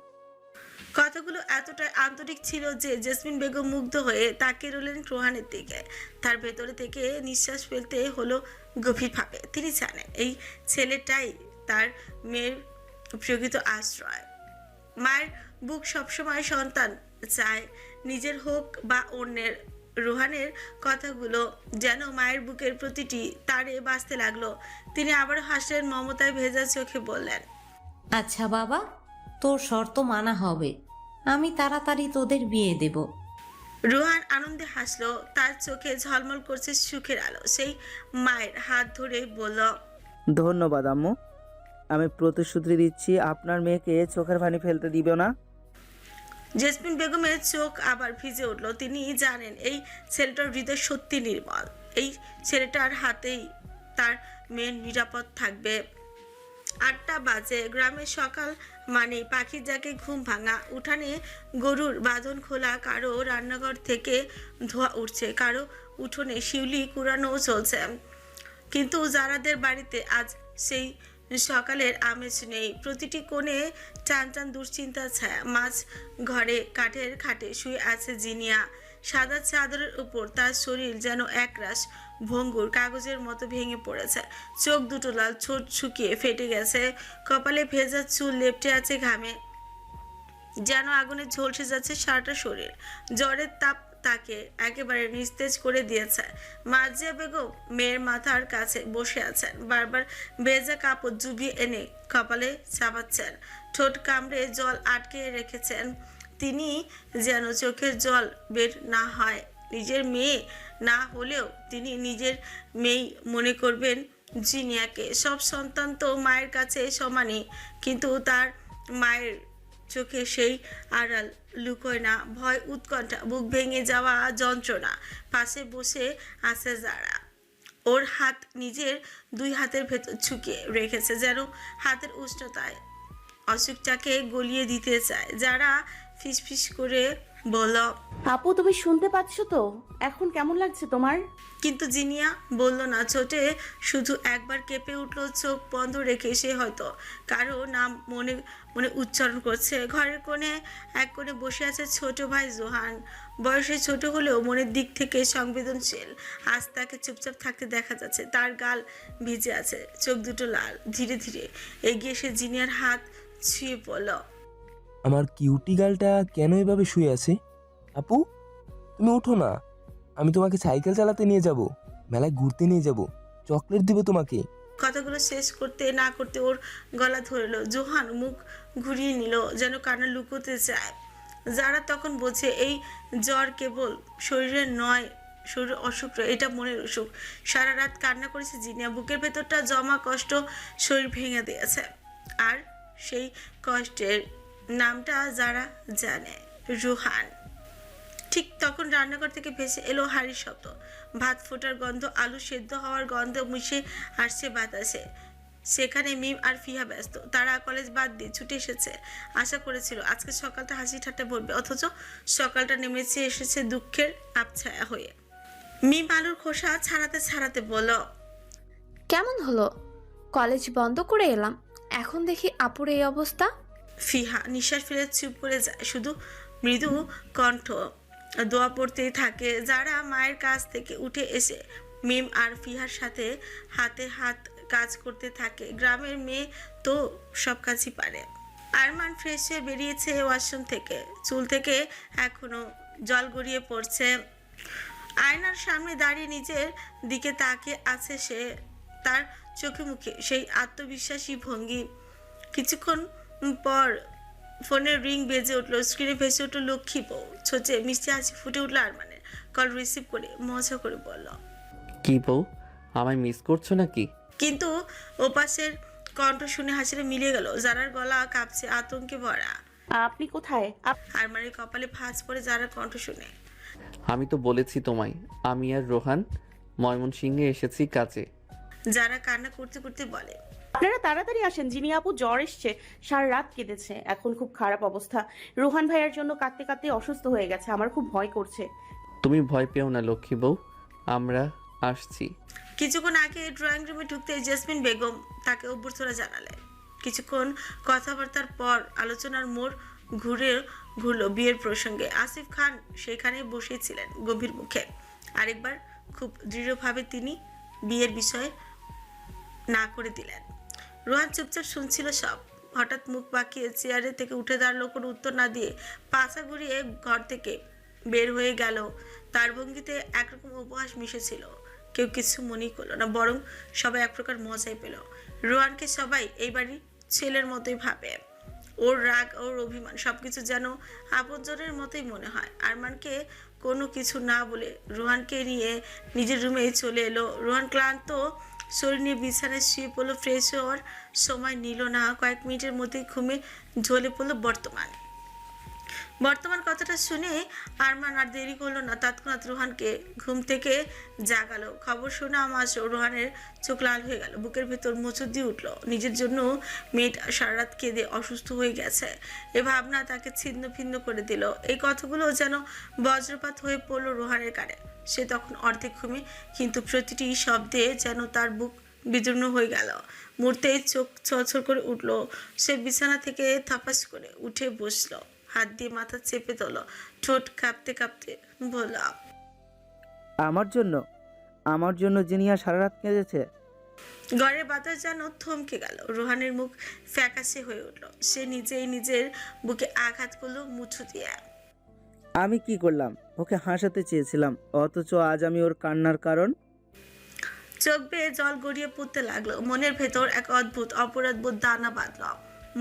কথাগুলো এতটাই আন্তরিক ছিল যে জেসমিন বেগম মুগ্ধ হয়ে তাকিয়ে রইলেন রোহানের দিকে। তার ভেতরে থেকে নিঃশ্বাস ফেলতে হলো গভীরভাবে। তিনি জানেন এই ছেলেটাই তার মেয়ের প্রকৃত আশ্রয়। মায়ের বুক সবসময় সন্তান চায়, নিজের হোক বা অন্যের। রোহানের কথাগুলো যেন মায়ের বুকের প্রতিটি তারে বাজতে লাগলো। তিনি আবারও হাসলেন, মমতায় ভেজা চোখে বললেন, আচ্ছা বাবা, তোর শর্ত মানা হবে। আমি তাড়াতাড়ি তোদের বিয়ে দেব। রোহান আনন্দে হাসলো। তার চোখে ঝলমল করছে সুখের আলো। সেই মায়ের হাত ধরে বলল, ধন্যবাদ আম্মু। আমি প্রতিশ্রুতি দিচ্ছি আপনার মেয়েকে চোখের পানি ফেলতে দিব না। জেসমিন বেগমের চোখ আবার ভিজে উঠল। তিনি জানেন এই ছেলেটার হৃদয় সত্যি নির্মল। এই ছেলেটার হাতেই তার মেয়ের নিরাপদ থাকবে। 8টা বাজে। গ্রামের সকাল মানে পাখির ডাকে ঘুম ভাঙা। উঠানে গরুর বাঁধন খোলা। কারো রান্নাঘর থেকে ধোঁয়া উঠছে, কারো উঠোনে শিউলি কুড়ানো চলছে। কিন্তু যারাদের বাড়িতে আজ সেই সকালের আমেজ নেই। প্রতিটি কোণে টান টান দুশ্চিন্তা ছায়া। মাঝ ঘরে কাঠের খাটে শুয়ে আছে জিনিয়া। সাদা চাদরের উপর তার শরীর যেন একরাশ ভঙ্গুর কাগজের মতো ভেঙে পড়েছে। চোখ দুটো লাল, ঠোঁট শুকিয়ে ফেটে গেছে। কপালে ভেজা চুল লেপটে আছে ঘামে, যেন আগুনে ঝলসে যাচ্ছে সারাটা শরীর। জ্বরের তাপ তাকে একেবারে নিস্তেজ করে দিয়েছে। মার্জিয়া বেগম মেয়ের মাথার কাছে বসে আছেন। বারবার ভেজা কাপড় জুবিয়ে এনে কপালে চাপাচ্ছেন। ঠোঁট কামড়ে জল আটকে রেখেছেন তিনি, যেন চোখের জল বের না হয়। নিজের মেয়ে না হলেও তিনি নিজের মেয়েই মনে করবেন জিনিয়াকে। সব সন্তান তো মায়ের কাছে সমানই, কিন্তু তার মায়ের চোখে সেই আড়াল লুকোয় না। ভয়, উৎকণ্ঠা, বুক ভেঙে যাওয়া যন্ত্রণা। পাশে বসে আছে যারা, ওর হাত নিজের 2 হাতের ভেতর ঝুঁকিয়ে রেখেছে, যেন হাতের উষ্ণতায় অসুখটাকে গলিয়ে দিতে চায়। যারা ফিসফিস করে বলল, আপু তুমি শুনতে পাচ্ছ তো? এখন কেমন লাগছে তোমার? কিন্তু জিনিয়া বলল না। ছোটে শুধু একবার কেঁপে উঠলো, চোখ বন্ধ রেখে। সে হয়তো কারো নাম মনে মনে উচ্চারণ করছে। ঘরের এক কোণে বসে আছে ছোট ভাই জোহান। বয়সে ছোট হলেও মনের দিক থেকে সংবেদনশীল। আজ তাকে চুপচাপ থাকতে দেখা যাচ্ছে। তার গাল ভিজে আছে, চোখ দুটো লাল। ধীরে ধীরে এগিয়ে এসে জিনিয়ার হাত ছুঁয়ে পড়ল। আমার কিউটি গালটা কেন এভাবে শুয়ে আছে? আপু, তুমি ওঠো না। আমি তোমাকে সাইকেল চালাতে নিয়ে যাব, মেলায় ঘুরতে নিয়ে যাব, চকলেট দিব তোমাকে। কথাগুলো শেষ করতে না করতে ওর গলা ধরলো। জোহান মুখ ঘুরিয়ে নিল, যেন কান্না লুকোতে চায়। যারা তখন বোঝে এই জ্বর কেবল শরীরের নয়, শরীর অসুখ নয়, এটা মনের অসুখ। সারা রাত কান্না করেছে জিনিয়া। বুকের ভেতরটা জমা কষ্ট শরীর ভেঙে দিয়েছে। আর সেই কষ্টের নামটা যারা জানে, রুহান। ঠিক তখন রান্নাঘর থেকে ভেসে এলো হাঁড়ির শব্দ, ভাত ফোটার গন্ধ, আলু সেদ্ধ হওয়ার গন্ধ মিশে আসছে বাতাসে। সেখানে মিম আর ফিহা ব্যস্ত। তারা কলেজ বাদ দিয়ে ছুটে এসেছে। আশা করেছিল আজকে সকালটা হাসি ঠাট্টা ভরবে, অথচ সকালটা নেমেছে এসেছে দুঃখের আবছায়া হয়ে। মিম আলুর খোসা ছাড়াতে ছাড়াতে বলল, কেমন হলো? কলেজ বন্ধ করে এলাম, এখন দেখি আপুর এই অবস্থা। ফিহা নিঃশ্বাস ফেলে চুপ করে যায়, শুধু মৃদু কণ্ঠ দোয়া পড়তেই থাকে। যারা মায়ের কাছ থেকে উঠে এসে মিম আর ফিহার সাথে হাতে হাত কাজ করতে থাকে। গ্রামের মেয়ে তো সব কাজই পারে। আরমান ফ্রেশ হয়ে বেরিয়েছে ওয়াশরুম থেকে। চুল থেকে এখনো জল গড়িয়ে পড়ছে। আয়নার সামনে দাঁড়িয়ে নিজের দিকে তাকিয়ে আছে সে। তার চোখে মুখে সেই আত্মবিশ্বাসী ভঙ্গি। কিছুক্ষণ পর ফোনের রিং বেজে উঠলো। স্ক্রিনে ভেসে উঠলো লক্ষ্মী বউ। ছোটে মিষ্টি হাসি ফুটে উঠলো আরমানের। কল রিসিভ করে মজা করে বলল, কি বউ, আমায় মিস করছো নাকি? কিন্তু ওপাশের কণ্ঠ শুনে হাসিটা মিলিয়ে গেল। যারার গলা কাঁপছে, আতঙ্কে ভরা। আপনি কোথায়? আরমানের কপালে ভাঁজ পড়ে যারার কণ্ঠ শুনে। আমি তো বলেছি তোমায়, আমি আর রোহান ময়মনসিংহে এসেছি কাজে। যারা কান্না করতে করতে বলে, আপনারা তাড়াতাড়ি আসেন, জিনি আপু জ্বর এসছে, সারা রাত কেঁদেছে, এখন খুব খারাপ অবস্থা। রোহান ভাইয়ার জন্য কাঁদতে কাঁদতে অসুস্থ হয়ে গেছে, আমার খুব ভয় করছে। তুমি ভয় পেও না লক্ষ্মী বউ, আমরা আসছি। কিছুক্ষণ আগে ড্রয়িং রুমে ঢুকতে জেসমিন বেগম তাকে অভ্যর্থনা জানালেন। কিছুক্ষণ কথাবার্তার পর আলোচনার মোড় ঘুরলো বিয়ের প্রসঙ্গে। আসিফ খান সেখানে বসেছিলেন গম্ভীর মুখে। আরেকবার খুব দৃঢ়ভাবে তিনি বিয়ের বিষয়ে না করে দিলেন। রোহান চুপচাপ শুনছিল সব। হঠাৎ মুখ বাঁকিয়ে চেয়ারে থেকে উঠে দাঁড়ালো, কোনো উত্তর না দিয়ে পাছা ঘুরিয়ে ঘর থেকে বের হয়ে গেল। তার ভঙ্গিতে একরকম উপহাস মিশেছিল। কেউ কিছু মনেই করলো না, বরং সবাই এক প্রকার মজাই পেল। রোহানকে সবাই এই বাড়ির ছেলের মতোই ভাবে। ওর রাগ, ওর অভিমান সবকিছু যেন আপনজনের মতোই মনে হয়। আরমানকে কোনো কিছু না বলে রোহানকে নিয়ে নিজের রুমে চলে এলো। রোহান ক্লান্ত শরীর নিয়ে বিছানায় শুয়ে পড়লো। ফ্রেশ হওয়ার সময় নিল না, কয়েক মিনিটের মধ্যেই ঘুমে ঝলে পড়লো বর্তমান কথাটা শুনে আরমান আর দেরি করলো না, তৎক্ষণাৎ রোহানকে ঘুম থেকে জাগালো। খবর শোনা মাত্র রোহানের চোখ লাল হয়ে গেল, বুকের ভেতর মোচড় দিয়ে উঠলো। নিজের জন্য মেয়েটা সারা রাত কেঁদে অসুস্থ হয়ে গেছে, এ ভাবনা তাকে ছিন্ন ভিন্ন করে দিল। এই কথাগুলো যেন বজ্রপাত হয়ে পড়লো রোহানের কানে। সে তখন অর্ধেক ঘুমে, কিন্তু প্রতিটি শব্দে যেন তার বুক বিদীর্ণ হয়ে গেল। মুহূর্তেই চোখ ছলছল করে উঠলো। সে বিছানা থেকে থাপাস করে উঠে বসলো, হাত দিয়ে মাথা চেপে তোল, ঠোঁট কাঁপতে কাঁপতে বলল, আমার জন্য জিনিয়া সারা রাত কেঁদেছে। ঘরের বাতাস যেন থমকে গেল। রোহানের মুখ ফ্যাকাশে হয়ে উঠল। সে নিজেই নিজের বুকে আঘাত করলো মুঠো দিয়ে। আমি কি করলাম? ওকে হাসাতে চেয়েছিলাম, অথচ আজ আমি ওর কান্নার কারণ। চোখ বেয়ে জল গড়িয়ে পড়তে লাগলো। মনের ভেতর এক অদ্ভুত অপরাধবোধ দানা বাঁধল।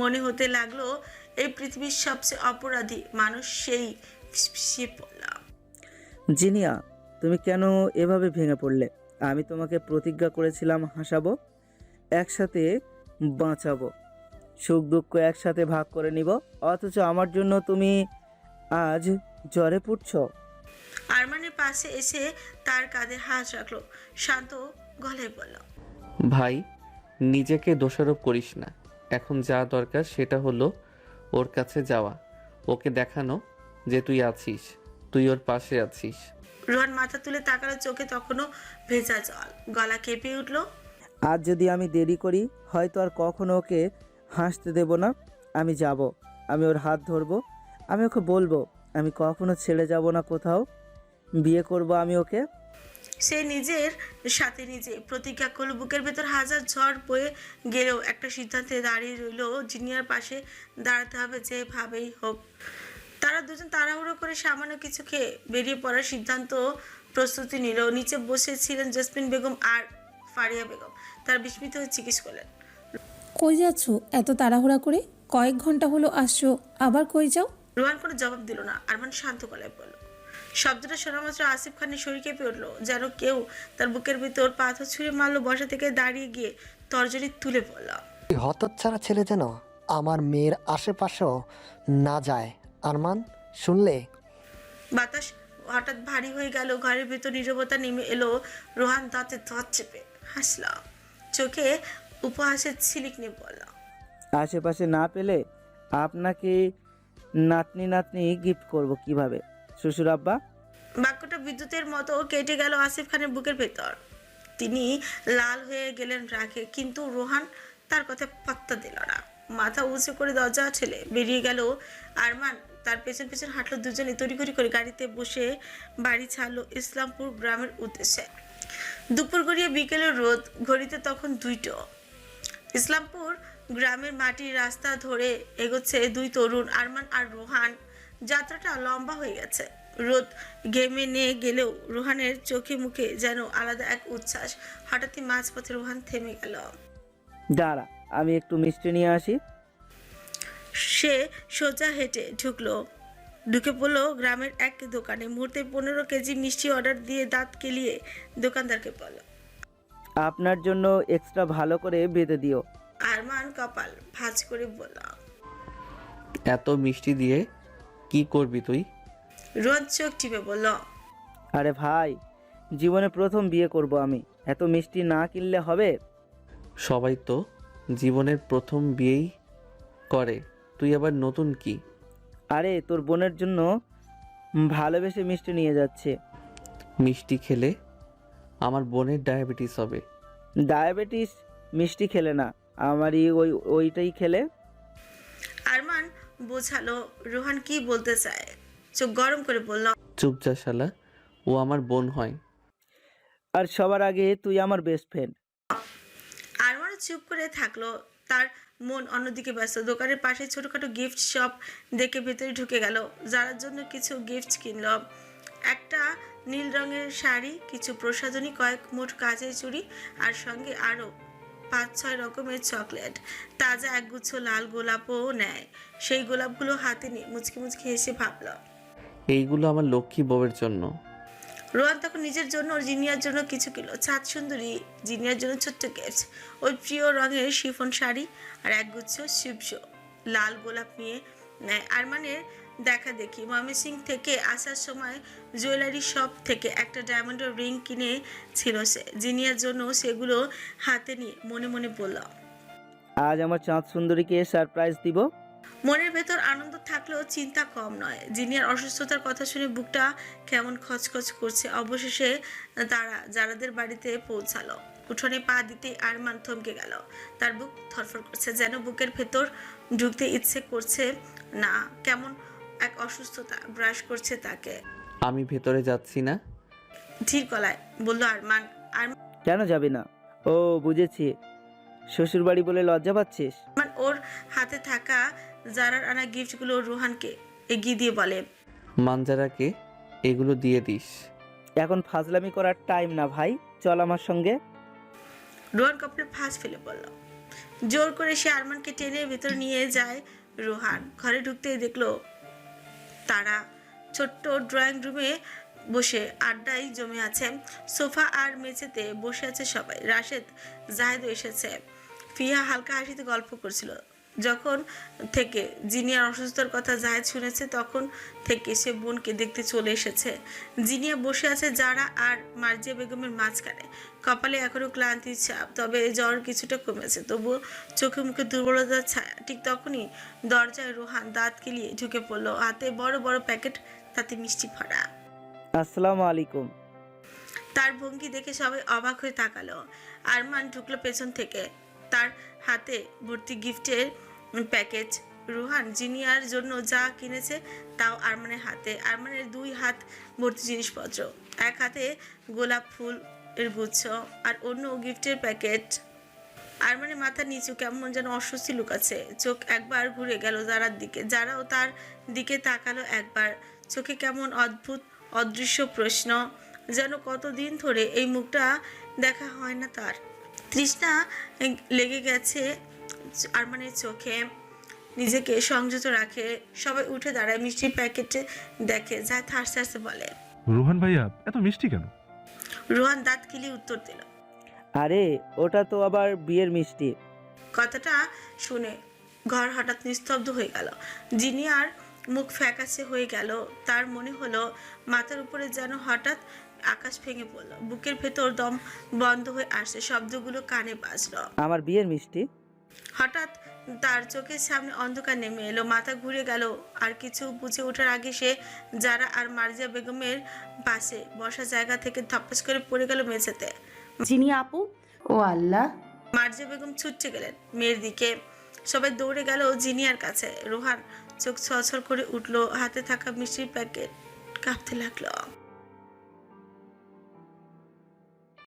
মনে হতে লাগলো এই পৃথিবীর সবচেয়ে অপরাধী মানুষ সেই। ফিসফিসিয়ে পড়লাম, জিনিয়া, তুমি কেন এভাবে ভেঙে পড়লে? আমি তোমাকে প্রতিজ্ঞা করেছিলাম হাসাবো, একসাথে বাঁচাবো, সুখ দুঃখ একসাথে ভাগ করে নিব, অথচ আমার জন্য তুমি আজ জ্বরে পড়ছো। আরমানের পাশে এসে তার কাঁধে হাত রাখলো, শান্ত গলায় বলল, ভাই, নিজেকে দোষারোপ করিস না। এখন যা দরকার সেটা হলো ওর কাছে যাওয়া, ওকে দেখানো যে তুই আছিস। তুই ওর পাশে আছিস। রোহান মাথা তুলে তাকালো, চোখে তখনও ভেজা জল, গলা কেঁপে উঠল। আজ যদি আমি দেরি করি হয়তো আর কখনো ওকে হাসতে দেব না। আমি যাব, আমি ওর হাত ধরবো, আমি ওকে বলবো আমি কখনো ছেড়ে যাব না কোথাও, বিয়ে করব আমি ওকে। সে নিজের সাথে নিজে প্রতিজ্ঞা করল। বুকের ভেতর হাজার ঝড় বয়ে গেলেও একটা সিদ্ধান্তে দাঁড়িয়ে রইল, জিনিয়ার পাশে দাঁড়াতে হবে যেভাবেই হোক। তারা দুজন তাড়াহুড়ো করে সামান্য কিছু খেয়ে বেরিয়ে পড়ার সিদ্ধান্ত প্রস্তুতি নিল। নিচে বসেছিলেন জেসমিন বেগম আর ফারিয়া বেগম। তারা বিস্মিত হয়ে জিজ্ঞেস করলেন, কই যাচ্ছ এত তাড়াহুড়া করে? কয়েক ঘন্টা হলো আসছো, আবার কই যাও? রোহান কোনো জবাব দিল না। আরমান শান্ত গলায় বলল। শব্দটা শোনা মাত্র আসিফ খানের শরীর কেঁপে উঠল, যেন কেউ তার বুকের ভিতর পাথর ছুঁড়ে মারলো। বসা থেকে দাঁড়িয়ে গিয়ে তর্জনী তুলে পড়ল। এই হতচ্ছাড়া ছেলে যেন আমার মেয়ের আশেপাশেও না যায়। আরমান, শুনলে? বাতাস হঠাৎ ভারী হয়ে গেল, ঘরের ভিতর নীরবতা নেমে এলো। রোহান দাঁতে দাঁত চেপে হাসল, চোখে উপহাসের ছিলিক নিয়ে বলল, আশেপাশে না পেলে আপনাকে নাতনি নাতনি গিফট করব কিভাবে শ্বশুর আব্বা? বাক্যটা বিদ্যুতের মতো কেটে গেল আসিফ খানের বুকের ভেতর। তিনি লাল হয়ে গেলেন রাগে, কিন্তু রোহান তার কথা পাত্তা দিল না। মাথা উঁচু করে দরজা ঠেলে বেরিয়ে গেল। আরমান তার পেছন পেছন হাঁটলো। দুজনে তড়িঘড়ি করে গাড়িতে বসে বাড়ি ছাড়লো ইসলামপুর গ্রামের উদ্দেশ্যে। দুপুর গড়িয়ে বিকেলের রোদ, ঘড়িতে তখন 2টো। ইসলামপুর গ্রামের মাটির রাস্তা ধরে এগোচ্ছে দুই তরুণ, আরমান আর রোহান। যাত্রাটা লম্বা হয়ে গেছে। রোদ ঘেমে নিয়ে গেলেও রোহানের চোখে মুখে যেন আলাদা এক উচ্ছ্বাস। হঠাৎই মাঝপথে রোহান থেমে গেল। দাঁড়া, আমি একটু মিষ্টি নিয়ে আসি। সে সোজা হেঁটে ঢুকে পড়লো গ্রামের এক দোকানে। মুহূর্তে 15 কেজি মিষ্টি অর্ডার দিয়ে দাঁত কেলিয়ে দোকানদারকে বলল, আপনার জন্য এক্সট্রা ভালো করে বেঁধে দিও। আরমান কপাল ভাঁজ করে বলল, এত মিষ্টি দিয়ে কি করবি তুই? রোহান চোখ টিপে বলল, আরে ভাই, জীবনে প্রথম বিয়ে করব আমি, এত মিষ্টি না কিনলে হবে? সবাই তো জীবনের প্রথম বিয়েই করে, তুই আবার নতুন কি? আরে তোর বোনের জন্য ভালোবেসে মিষ্টি নিয়ে যাচ্ছে। মিষ্টি খেলে আমার বোনের ডায়াবেটিস হবে। ডায়াবেটিস মিষ্টি খেলে না, আমারই ওইটাই খেলে। আরমান বোঝালো রোহান কি বলতে চায়। চোখ গরম করে বলল, চুপ যা শালা, ও আমার বোন হয়। আর সবার আগে তুই আমার বেস্ট ফ্রেন্ড। আরমানও চুপ করে থাকলো, তার মন অন্যদিকে ব্যস্ত। দোকানের পাশে ছোটখাটো গিফট শপ দেখে ভেতরে ঢুকে গেল। যার জন্য কিছু গিফট কিনল। একটা নীল রঙের শাড়ি, কিছু প্রসাধনী, কয়েক মুঠ কাচের চুড়ি, আর সঙ্গে আরও 5-6 রকমের চকলেট। তাজা একগুচ্ছ লাল গোলাপও নেয়। সেই গোলাপগুলো হাতে নিয়ে মুচকি মুচকি হেসে ভাবল, এইগুলো আমার লক্ষ্মী বউয়ের জন্য। রোহান তখন নিজের জন্য ও জিনিয়ার জন্য কিছু কিলো। ছাদ সুন্দরী জিনিয়ার জন্য ছোট্ট গিফট, ওই প্রিয় রঙের শিফন শাড়ি আর একগুচ্ছ শিবস লাল গোলাপ নিয়ে নেয়। আরমানের দেখা দেখি ময়মনসিংহ থেকে আসার সময় জুয়েলারি শপ থেকে একটা ডায়মন্ডের রিং কিনেছিল সে। জিনিয়ার জন্য সেগুলো হাতে নিয়ে মনে মনে বলল, আজ আমার চাঁদ সুন্দরীকে সারপ্রাইজ দিব। মনের ভেতর আনন্দ থাকলেও চিন্তা কম নয়। জিনিয়ার অসুস্থতার কথা শুনে বুকটা কেমন খচখচ করছে। অবশেষে তারা যারাদের বাড়িতে পৌঁছালো। উঠোনে পা দিতেই আরমান থমকে গেল। তার বুক ধরফর করছে, যেন বুকের ভেতর ঢুকতে ইচ্ছে করছে না। কেমন এক অসুস্থতা গ্রাস করছে তাকে। আমি ভেতরে যাচ্ছি না। ধীর গলায় বলল আরমান। কেন যাবি না? ও বুঝেছি, শ্বশুর বাড়ি বলে লজ্জা পাচ্ছিস। আরমান ওর হাতে থাকা জারার আনা গিফটগুলো রোহানকে এগিয়ে দিয়ে বলে, মানজারাকে এগুলো দিয়ে দিস। এখন ফাজলামি করার টাইম না ভাই, চল আমার সঙ্গে। রোহান কপালে ফাঁস ফেলে বলল। জোর করে সে আরমানকে টেনে ভেতর নিয়ে যায়। রোহান ঘরে ঢুকতেই দেখলো তারা ছোট্ট ড্রয়িং রুমে বসে আড্ডায় জমে আছে। সোফা আর মেঝেতে বসে আছে সবাই। রাশেদ, জাহেদও এসেছে। ফিহা হালকা হাসিতে গল্প করছিল। যখন থেকে জিনিয়ার অসুস্থতার কথা জাহেদ শুনেছে, তখন থেকে সে বোনকে দেখতে চলে এসেছে। জিনিয়া বসে আছে যারা আর মার্জিয়া বেগমের মাঝখানে। কপালে এখনো ক্লান্তির ছাপ, তবে জ্বর কিছুটা কমেছে, তবুও চোখে মুখে দুর্বলতার ছায়া। ঠিক তখনই দরজায় রোহান দাঁত কেলিয়ে ঢুকে পড়লো। হাতে বড় বড় প্যাকেট তাতে মিষ্টি ভরা। আসসালামু আলাইকুম। তার ভঙ্গি দেখে সবাই অবাক হয়ে তাকালো। আরমান ঢুকলো পেছন থেকে, তার হাতে ভর্তি গিফটের প্যাকেজ। রুহান জিনিয়ার জন্য যা কিনেছে তাও আরমানের হাতে। আরমানের 2 হাত ভর্তি জিনিসপত্র, এক হাতে গোলাপ ফুল এর গুচ্ছ আর অন্য গিফটের প্যাকেট। আরমানের মাথা নিচু, কেমন যেন অস্বস্তি লুকাচ্ছে। চোখ একবার ঘুরে গেল যারার দিকে, যারাও তার দিকে তাকালো একবার। চোখে কেমন অদ্ভুত অদৃশ্য প্রশ্ন, যেন কতদিন ধরে এই মুখটা দেখা হয় না তার। তৃষ্ণা লেগে গেছে আরমানের চোখে, নিজেকে সংযত রাখে। সবাই উঠে দাঁড়ায়, মিষ্টির প্যাকেটে দেখে, যায় থারসে থারসে বলে, রোহান ভাইয়া এত মিষ্টি কেন? রোহান দাঁত কিলিয়ে উত্তর দিল, আরে ওটা তো আবার বিয়ের মিষ্টি। কথাটা শুনে ঘর হঠাৎ নিস্তব্ধ হয়ে গেল। জিনিয়ার মুখ ফ্যাকাশে হয়ে গেল। তার মনে হলো মাথার উপরে যেন হঠাৎ আকাশ ভেঙে পড়লো, বুকের ভেতর দম বন্ধ হয়ে আসছে, শব্দগুলো কানে বাজলো। আমার বিয়ের মিষ্টি। হঠাৎ তার চোখের সামনে অন্ধকার নেমে এলো, মাথা ঘুরে গেল। আর কিছু বুঝে ওঠার আগে সে যারা আর মার্জিয়া বেগমের পাশে বসা জায়গা থেকে ধপাস করে পড়ে গেল মেঝেতে। জিনিয়া আপু। ও আল্লাহ! মার্জিয়া বেগম ছুটছে গেলেন মেয়ের দিকে। সবাই দৌড়ে গেল জিনিয়ার কাছে। রোহান চোখ ছলছল করে উঠলো, হাতে থাকা মিষ্টির প্যাকেট কাঁপতে লাগলো।